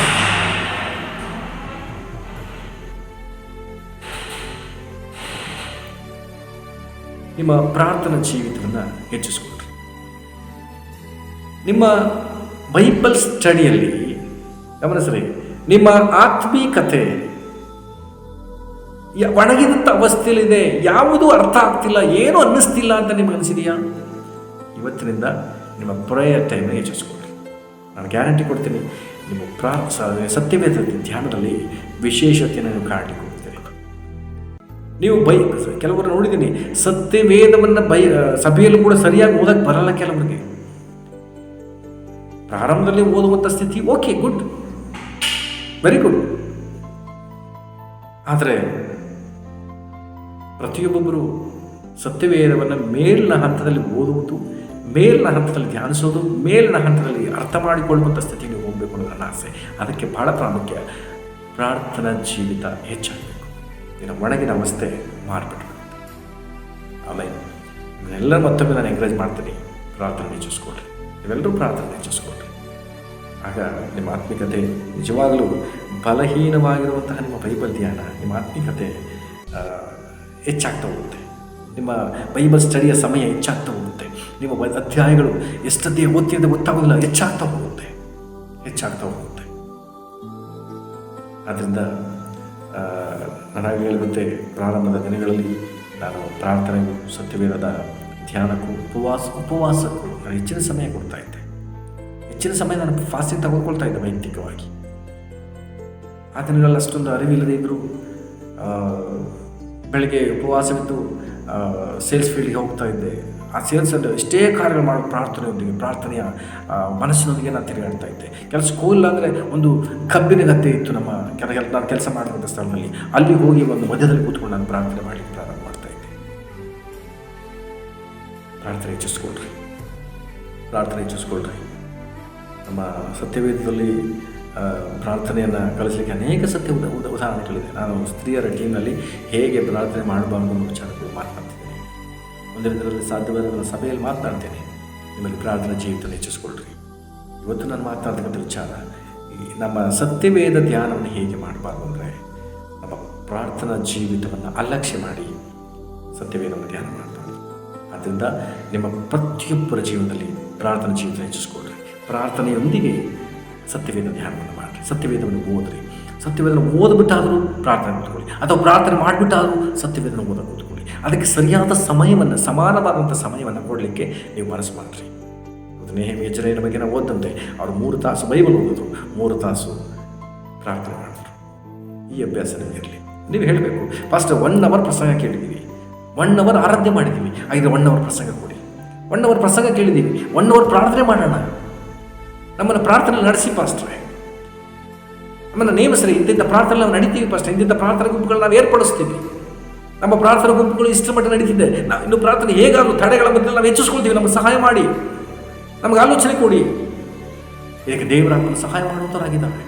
ನಿಮ್ಮ ಪ್ರಾರ್ಥನಾ ಜೀವಿತವನ್ನು ಹೆಚ್ಚಿಸ್ಕೊಳ್ರಿ. ನಿಮ್ಮ ಬೈಬಲ್ ಸ್ಟಡಿಯಲ್ಲಿ ಗಮನಿಸ್ರಿ, ನಿಮ್ಮ ಆತ್ಮೀಕತೆ ಒಣಗಿದಂಥ ಅವಸ್ಥೆಯಲ್ಲಿದೆ, ಯಾವುದೂ ಅರ್ಥ ಆಗ್ತಿಲ್ಲ, ಏನೂ ಅನ್ನಿಸ್ತಿಲ್ಲ ಅಂತ ನಿಮ್ಗೆ ಅನಿಸಿದೆಯಾ? ಇವತ್ತಿನಿಂದ ನಿಮ್ಮ ಪ್ರೇಯರ್ ಟೈಮ್ನ ಹೆಚ್ಚಿಸ್ಕೊಳ್ರಿ. ನಾನು ಗ್ಯಾರಂಟಿ ಕೊಡ್ತೀನಿ, ನಿಮ್ಮ ಸತ್ಯವೇದ ಧ್ಯಾನದಲ್ಲಿ ವಿಶೇಷತೆಯನ್ನು ನೀವು ಕಾಣಲಿಕ್ಕೆ ಹೋಗ್ತೀರಿ. ನೀವು ಕೆಲವರು ನೋಡಿದ್ದೀನಿ, ಸತ್ಯವೇದವನ್ನು ಸಭೆಯಲ್ಲೂ ಕೂಡ ಸರಿಯಾಗಿ ಓದಕ್ಕೆ ಬರಲ್ಲ ಕೆಲವರಿಗೆ. ಪ್ರಾರಂಭದಲ್ಲಿ ಓದುವಂಥ ಸ್ಥಿತಿ ಓಕೆ, ಗುಡ್, ವೆರಿ ಗುಡ್. ಆದರೆ ಪ್ರತಿಯೊಬ್ಬೊಬ್ಬರು ಸತ್ಯವೇದವನ್ನು ಮೇಲಿನ ಹಂತದಲ್ಲಿ ಓದುವುದು, ಮೇಲಿನ ಹಂತದಲ್ಲಿ ಧ್ಯಾನಿಸೋದು, ಮೇಲಿನ ಹಂತದಲ್ಲಿ ಅರ್ಥ ಮಾಡಿಕೊಳ್ಳುವಂಥ ಸ್ಥಿತಿಗೆ ನೀವು ಹೋಗಬೇಕು ಅನ್ನೋದು ನನ್ನ ಆಸೆ. ಅದಕ್ಕೆ ಬಹಳ ಪ್ರಾಮುಖ್ಯ ಪ್ರಾರ್ಥನಾ ಜೀವಿತ ಹೆಚ್ಚಾಗಬೇಕು. ಇದನ್ನು ಒಣಗಿನ ಅವಸ್ಥೆ ಮಾರ್ಬಿಟ್ಟು. ಆಮೇಲೆ ಇವನ್ನೆಲ್ಲ ಮತ್ತೊಮ್ಮೆ ನಾನು ಎಂಕರೇಜ್ ಮಾಡ್ತೀನಿ, ಪ್ರಾರ್ಥನೆ ಹೆಚ್ಚಿಸ್ಕೊಳ್ರಿ. ನೀವೆಲ್ಲರೂ ಪ್ರಾರ್ಥನೆ ಹೆಚ್ಚಿಸ್ಕೊಳ್ರಿ. ಆಗ ನಿಮ್ಮ ಆತ್ಮಿಕತೆ ನಿಜವಾಗಲೂ ಬಲಹೀನವಾಗಿರುವಂತಹ ನಿಮ್ಮ ಬೈಬಲ್ ಧ್ಯಾನ, ನಿಮ್ಮ ಆತ್ಮಿಕತೆ ಹೆಚ್ಚಾಗ್ತಾ ಹೋಗುತ್ತೆ. ನಿಮ್ಮ ಬೈಬಲ್ ಸ್ಟಡಿಯ ಸಮಯ ಹೆಚ್ಚಾಗ್ತಾ ಹೋಗುತ್ತೆ. ನಿಮ್ಮ ಅಧ್ಯಾಯಗಳು ಎಷ್ಟದ್ದೇ ಓದ್ತಿದ್ದ ಗೊತ್ತಾಗೋದಿಲ್ಲ, ಹೆಚ್ಚಾಗ್ತಾ ಹೋಗುತ್ತೆ. ಆದ್ದರಿಂದ ನನಗೆ ಹೇಳಿದಂತೆ ಪ್ರಾರಂಭದ ದಿನಗಳಲ್ಲಿ ನಾನು ಪ್ರಾರ್ಥನೆಗೂ ಸತ್ಯವೇದದ ಧ್ಯಾನಕ್ಕೂ ಉಪವಾಸಕ್ಕೂ ನಾನು ಹೆಚ್ಚಿನ ಸಮಯ ಕೊಡ್ತಾ ಇದ್ದೆ. ಹೆಚ್ಚಿನ ಸಮಯ ನಾನು ಫಾಸ್ಟಿಂಗ್ ತೆಗೆದುಕೊಳ್ತಾ ಇದ್ದೆ ವೈಯಕ್ತಿಕವಾಗಿ. ಆ ದಿನಗಳಲ್ಲಿ ಅಷ್ಟೊಂದು ಅರಿವಿಲ್ಲದೆ ಇದ್ದರೂ ಬೆಳಗ್ಗೆ ಉಪವಾಸವಿದ್ದು ಸೇಲ್ಸ್ ಫೀಲ್ಡ್ಗೆ ಹೋಗ್ತಾ ಇದ್ದೆ. ಆ ಸೇಲ್ಸಲ್ಲಿ ಎಷ್ಟೇ ಕಾರ್ಯಗಳು ಮಾಡೋ ಪ್ರಾರ್ಥನೆಯ ಮನಸ್ಸಿನೊಂದಿಗೆ ನಾನು ತಿರುಗಾಡ್ತಾ ಇದ್ದೆ. ಸ್ಕೂಲ್ ಅಂದರೆ ಒಂದು ಕಬ್ಬಿನ ಗದ್ದೆ ಇತ್ತು ನಾನು ಕೆಲಸ ಮಾಡುವಂಥ ಸ್ಥಳದಲ್ಲಿ. ಅಲ್ಲಿ ಹೋಗಿ ಒಂದು ಮಧ್ಯದಲ್ಲಿ ಕೂತ್ಕೊಂಡು ನಾನು ಪ್ರಾರ್ಥನೆ ಮಾಡಲಿಕ್ಕೆ ಪ್ರಾರಂಭ ಮಾಡ್ತಾ ಇದ್ದೆ. ಪ್ರಾರ್ಥನೆ ಹೆಚ್ಚಿಸ್ಕೊಳ್ರಿ. ನಮ್ಮ ಸತ್ಯವೇದದಲ್ಲಿ ಪ್ರಾರ್ಥನೆಯನ್ನು ಕಲಿಸಲಿಕ್ಕೆ ಅನೇಕ ಉದಾಹರಣೆಗಳಿದೆ. ನಾನು ಸ್ತ್ರೀಯರ ಟೀಮ್ನಲ್ಲಿ ಹೇಗೆ ಪ್ರಾರ್ಥನೆ ಮಾಡಬಾರ್ದು ಅನ್ನೋ ವಿಚಾರಗಳು ಮಾತನಾಡ್ತಿದ್ದೇನೆ. ಮುಂದಿನ ದಿನದಲ್ಲಿ ಸಾಧ್ಯವಾದ ಸಭೆಯಲ್ಲಿ ಮಾತನಾಡ್ತೇನೆ. ನಿಮ್ಮಲ್ಲಿ ಪ್ರಾರ್ಥನಾ ಜೀವಿತ ಹೆಚ್ಚಿಸ್ಕೊಳ್ರಿ. ಇವತ್ತು ನಾನು ಮಾತನಾಡ್ತಕ್ಕಂಥ ವಿಚಾರ, ನಮ್ಮ ಸತ್ಯವೇದ ಧ್ಯಾನವನ್ನು ಹೇಗೆ ಮಾಡಬಾರ್ದು ಅಂದರೆ, ನಮ್ಮ ಪ್ರಾರ್ಥನಾ ಜೀವಿತವನ್ನು ಅಲಕ್ಷ್ಯ ಮಾಡಿ ಸತ್ಯವೇದವನ್ನು ಧ್ಯಾನ ಮಾಡಬಾರ್ದು. ಆದ್ದರಿಂದ ನಿಮ್ಮ ಪ್ರತಿಯೊಬ್ಬರ ಜೀವನದಲ್ಲಿ ಪ್ರಾರ್ಥನಾ ಜೀವಿತ ಹೆಚ್ಚಿಸ್ಕೊಳ್ರಿ. ಪ್ರಾರ್ಥನೆಯೊಂದಿಗೆ ಸತ್ಯವೇದ ಧ್ಯಾನವನ್ನು ಮಾಡಿರಿ. ಸತ್ಯವೇದವನ್ನು ಓದ್ರಿ. ಸತ್ಯವೇದವನ್ನು ಓದ್ಬಿಟ್ಟಾದರೂ ಪ್ರಾರ್ಥನೆ ಕೂತ್ಕೊಳ್ಳಿ, ಅಥವಾ ಪ್ರಾರ್ಥನೆ ಮಾಡಿಬಿಟ್ಟಾದರೂ ಸತ್ಯವೇದನ ಓದಕ್ಕೆ ಕೂತ್ಕೊಳ್ಳಿ. ಅದಕ್ಕೆ ಸರಿಯಾದ ಸಮಯವನ್ನು, ಸಮಾನವಾದಂಥ ಸಮಯವನ್ನು ಕೊಡಲಿಕ್ಕೆ ನೀವು ಮನಸ್ಸು ಮಾಡಿರಿ. ನೇಹೆಮೀಯ ಎಜ್ರನ ಬಗ್ಗೆ ನಾವು ಓದಂತೆ, ಅವರು 3 ತಾಸು ಬೈಬಲ್ ಓದಿದ್ರು, 3 ತಾಸು ಪ್ರಾರ್ಥನೆ ಮಾಡಿದ್ರು. ಈ ಅಭ್ಯಾಸ ನಿಮಗಿರಲಿ. ನೀವು ಹೇಳಬೇಕು, ಫಸ್ಟ್ 1 ಅವರ್ ಪ್ರಸಂಗ ಕೇಳಿದ್ದೀವಿ, 1 ಅವರ್ ಆರಾಧನೆ ಮಾಡಿದ್ದೀವಿ, ಹಾಗಿದ್ರೆ 1 ಅವರ್ ಪ್ರಸಂಗ ಕೊಡಿ. 1 ಅವರ್ ಪ್ರಸಂಗ ಕೇಳಿದ್ದೀವಿ, 1 ಅವರ್ ಪ್ರಾರ್ಥನೆ ಮಾಡೋಣ. ನಮ್ಮನ್ನು ಪ್ರಾರ್ಥನೆ ನಡೆಸಿ ಪಾಸ್ಟ್ರೆ, ನಮ್ಮನ್ನು ನೇಮಿಸ್ರಿ. ಇಂತಿಂಥ ಪ್ರಾರ್ಥನೆ ನಾವು ನಡೀತೀವಿ ಪಾಸ್ಟ್ರೆ, ಇಂತಿಂಥ ಪ್ರಾರ್ಥನೆ ಗುಂಪುಗಳು ನಾವು ಏರ್ಪಡಿಸ್ತೀವಿ. ನಮ್ಮ ಪ್ರಾರ್ಥನಾ ಗುಂಪುಗಳು ಇಷ್ಟರ ಮಟ್ಟ ನಡೀತಿದ್ದೆ. ನಾವು ಇನ್ನೂ ಪ್ರಾರ್ಥನೆ ಹೇಗಾದರೂ ತಡೆಗಳ ಮಧ್ಯೆ ನಾವು ಹೆಚ್ಚಿಸ್ಕೊಳ್ತೀವಿ. ನಮಗೆ ಸಹಾಯ ಮಾಡಿ, ನಮಗೆ ಆಲೋಚನೆ ಕೊಡಿ. ಇದಕ್ಕೆ ದೇವರಾತ್ಮನ ಸಹಾಯ ಮಾಡುವಂಥವರಾಗಿದ್ದಾರೆ.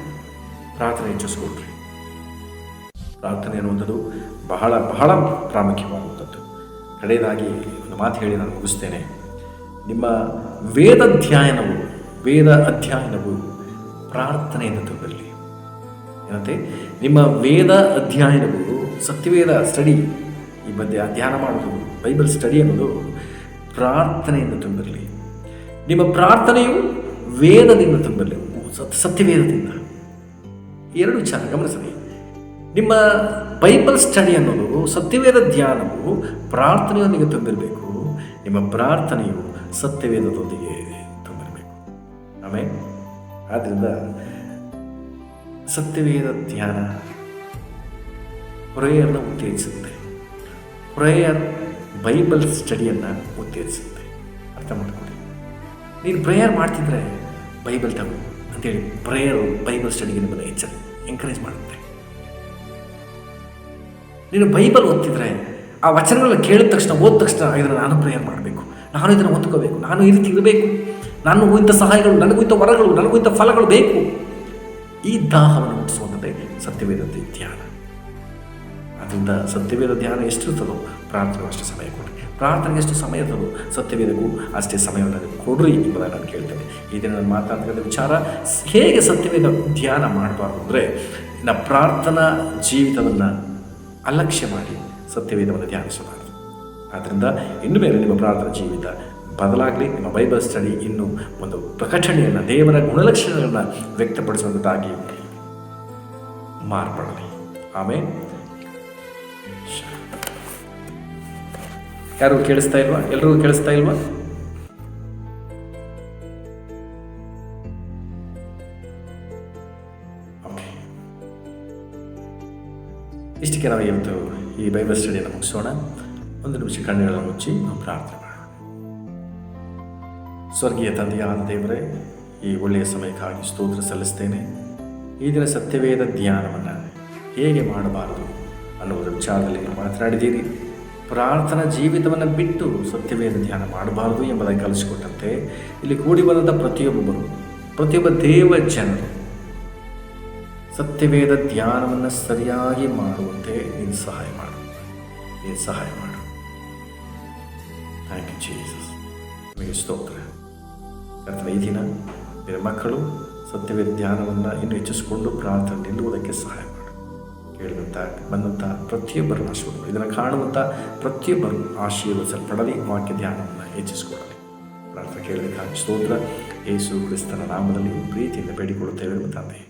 ಪ್ರಾರ್ಥನೆ ಹೆಚ್ಚಿಸ್ಕೊಳ್ರಿ. ಪ್ರಾರ್ಥನೆ ಅನ್ನುವಂಥದ್ದು ಬಹಳ ಬಹಳ ಪ್ರಾಮುಖ್ಯವಾಗುವಂಥದ್ದು. ಕಡೆಯದಾಗಿ ಒಂದು ಮಾತು ಹೇಳಿ ನಾನು ಮುಗಿಸ್ತೇನೆ. ನಿಮ್ಮ ವೇದ ಅಧ್ಯಯನವು ಪ್ರಾರ್ಥನೆಯಿಂದ ತುಂಬಿರಲಿ. ಏನಂತೆ, ನಿಮ್ಮ ವೇದ ಅಧ್ಯಯನವು, ಸತ್ಯವೇದ ಸ್ಟಡಿ, ಈ ಮಧ್ಯೆ ಧ್ಯಾನ ಮಾಡೋದು, ಬೈಬಲ್ ಸ್ಟಡಿ ಅನ್ನೋದು ಪ್ರಾರ್ಥನೆಯಿಂದ ತುಂಬಿರಲಿ. ನಿಮ್ಮ ಪ್ರಾರ್ಥನೆಯು ವೇದದಿಂದ ತುಂಬಿರಲಿ, ಸತ್ಯವೇದದಿಂದ. 2 ವಿಚಾರ ಗಮನಿಸಲಿ. ನಿಮ್ಮ ಬೈಬಲ್ ಸ್ಟಡಿ ಅನ್ನೋದು, ಸತ್ಯವೇದ ಧ್ಯಾನವು ಪ್ರಾರ್ಥನೆಯೊಂದಿಗೆ ತುಂಬಿರಬೇಕು. ನಿಮ್ಮ ಪ್ರಾರ್ಥನೆಯು ಸತ್ಯವೇದದೊಂದಿಗೆ ತುಂಬಿರಬೇಕು. ಆಮೇಲೆ ಆದ್ದರಿಂದ ಸತ್ಯವೇದ ಧ್ಯಾನ ಪ್ರೇಯರ್ನ ಉತ್ತೇಜಿಸುತ್ತೆ. ಪ್ರೇಯರ್ ಬೈಬಲ್ ಸ್ಟಡಿಯನ್ನು ಉತ್ತೇಜಿಸುತ್ತೆ. ಅರ್ಥ ಮಾಡ್ಕೊಳ್ಳಿ. ನೀನು ಪ್ರೇಯರ್ ಮಾಡ್ತಿದ್ರೆ ಬೈಬಲ್ ತಗೋ, ಅಂತೇಳಿ ಪ್ರೇಯರು ಬೈಬಲ್ ಸ್ಟಡಿಗೆ ನಿಮ್ಮನ್ನು ಎಂಕರೇಜ್ ಮಾಡುತ್ತೆ. ನೀನು ಬೈಬಲ್ ಓದ್ತಿದ್ರೆ ಆ ವಚನಗಳನ್ನ ಕೇಳಿದ ತಕ್ಷಣ ಓದ ತಕ್ಷಣ ಇದನ್ನು ನಾನು ಪ್ರೇಯರ್ ಮಾಡಬೇಕು, ನಾನು ಇದನ್ನು ಹೊಂದ್ಕೋಬೇಕು, ನಾನು ಈ ರೀತಿ ಇರಬೇಕು, ನನಗೂ ಇಂಥ ಸಹಾಯಗಳು, ನನಗೂ ಇಂಥ ವರಗಳು, ನನಗೂ ಇಂಥ ಫಲಗಳು ಬೇಕು. ಈ ದಾಹವನ್ನು ಹುಟ್ಟಿಸುವಂಥದ್ದೇ ಸತ್ಯವೇದ ಧ್ಯಾನ. ಅದರಿಂದ ಸತ್ಯವೇದ ಧ್ಯಾನ ಎಷ್ಟಿರ್ತದೋ ಪ್ರಾರ್ಥನೆಗೂ ಅಷ್ಟೇ ಸಮಯ ಕೊಡಿ, ಪ್ರಾರ್ಥನೆಗೆ ಎಷ್ಟು ಸಮಯ ಇರ್ತದೋ ಸತ್ಯವೇದಕ್ಕೂ ಅಷ್ಟೇ ಸಮಯವನ್ನು ಕೊಡ್ರಿ ಎಂಬುದಾಗಿ ನಾನು ಕೇಳ್ತೇನೆ. ಈ ದಿನ ನಾನು ಮಾತಾಡ್ತಕ್ಕಂಥ ವಿಚಾರ ಹೇಗೆ ಸತ್ಯವೇದ ಧ್ಯಾನ ಮಾಡಬಾರ್ದು ಅಂದರೆ, ನಮ್ಮ ಪ್ರಾರ್ಥನಾ ಜೀವಿತವನ್ನು ಅಲಕ್ಷ್ಯ ಮಾಡಿ ಸತ್ಯವೇದವನ್ನು ಧ್ಯಾನಿಸಬಾರದು. ಆದ್ದರಿಂದ ಇನ್ನು ಮೇಲೆ ನಿಮ್ಮ ಪ್ರಾರ್ಥನಾ ಜೀವಿತ ಬದಲಾಗಲಿ, ನಿಮ್ಮ ಬೈಬಲ್ ಸ್ಟಡಿ ಇನ್ನೂ ಒಂದು ಪ್ರಕಟಣೆಯನ್ನು, ದೇವರ ಗುಣಲಕ್ಷಣಗಳನ್ನು ವ್ಯಕ್ತಪಡಿಸುವಂಥದ್ದಾಗಿ ಮಾರ್ಪಡಲಿ. ಆಮೇಲೆ ಯಾರು ಕೇಳಿಸ್ತಾ ಇಲ್ವಾ? ಎಲ್ರಿಗೂ ಕೇಳಿಸ್ತಾ ಇಲ್ವಾ? ಓಕೆ, ಇಷ್ಟಕ್ಕೆ ನಾವು ಇವತ್ತು ಈ ಬೈಬಲ್ ಸ್ಟಡಿಯನ್ನು ಮುಗಿಸೋಣ. ಒಂದು ನಿಮಿಷ ಕಣ್ಣುಗಳನ್ನು ಮುಚ್ಚಿ ನಾವು ಪ್ರಾರ್ಥನೆ ಮಾಡೋಣ. ಸ್ವರ್ಗೀಯ ತಂದೆಯಾದ ದೇವರೇ, ಈ ಒಳ್ಳೆಯ ಸಮಯಕ್ಕಾಗಿ ಸ್ತೋತ್ರ ಸಲ್ಲಿಸ್ತೇನೆ. ಈ ದಿನ ಸತ್ಯವೇದ ಧ್ಯಾನವನ್ನು ಹೇಗೆ ಮಾಡಬಾರದು ಅನ್ನುವುದರ ವಿಚಾರದಲ್ಲಿ ಮಾತನಾಡಿದ್ದೀರಿ. ಪ್ರಾರ್ಥನಾ ಜೀವಿತವನ್ನು ಬಿಟ್ಟು ಸತ್ಯವೇದ ಧ್ಯಾನ ಮಾಡಬಾರದು ಎಂಬುದಾಗಿ ಕಲಿಸಿಕೊಟ್ಟಂತೆ ಇಲ್ಲಿ ಕೂಡಿ ಬಂದಂಥ ಪ್ರತಿಯೊಬ್ಬ ದೇವ ಜನರು ಸತ್ಯವೇದ ಧ್ಯಾನವನ್ನು ಸರಿಯಾಗಿ ಮಾಡುವಂತೆ ನೀನು ಸಹಾಯ ಮಾಡು. Thank you Jesus. ನಿಮಗೆ ಸ್ತೋತ್ರ. ಕರ್ತನೇ, ಈ ದಿನ ನಿನ್ನ ಮಕ್ಕಳು ಸತ್ಯವೇದ ಧ್ಯಾನವನ್ನು ಇನ್ನೂ ಹೆಚ್ಚಿಸಿಕೊಂಡು ಪ್ರಾರ್ಥನೆ ನಿಲ್ಲುವುದಕ್ಕೆ ಸಹಾಯ ಮಾಡು. ಕೇಳಿದಂಥ ಬಂದಂಥ ಪ್ರತಿಯೊಬ್ಬರನ್ನು ಆಶೀರ್ವಾದ, ಇದನ್ನು ಕಾಣುವಂಥ ಪ್ರತಿಯೊಬ್ಬರು ಆಶೀರ್ವದಿಸಲ್ಪಡಲಿ, ವಾಕ್ಯ ಧ್ಯಾನವನ್ನು ಹೆಚ್ಚಿಸಿಕೊಡಲಿ. ಪ್ರಾರ್ಥನೆ ಕೇಳಲಿಕ್ಕಾಗಿ ಸ್ತೋತ್ರ. ಯೇಸು ಕ್ರಿಸ್ತನ ನಾಮದಲ್ಲಿ ಪ್ರೀತಿಯಿಂದ ಬೇಡಿಕೊಳ್ಳುತ್ತೇವೆ ತಂದೆ.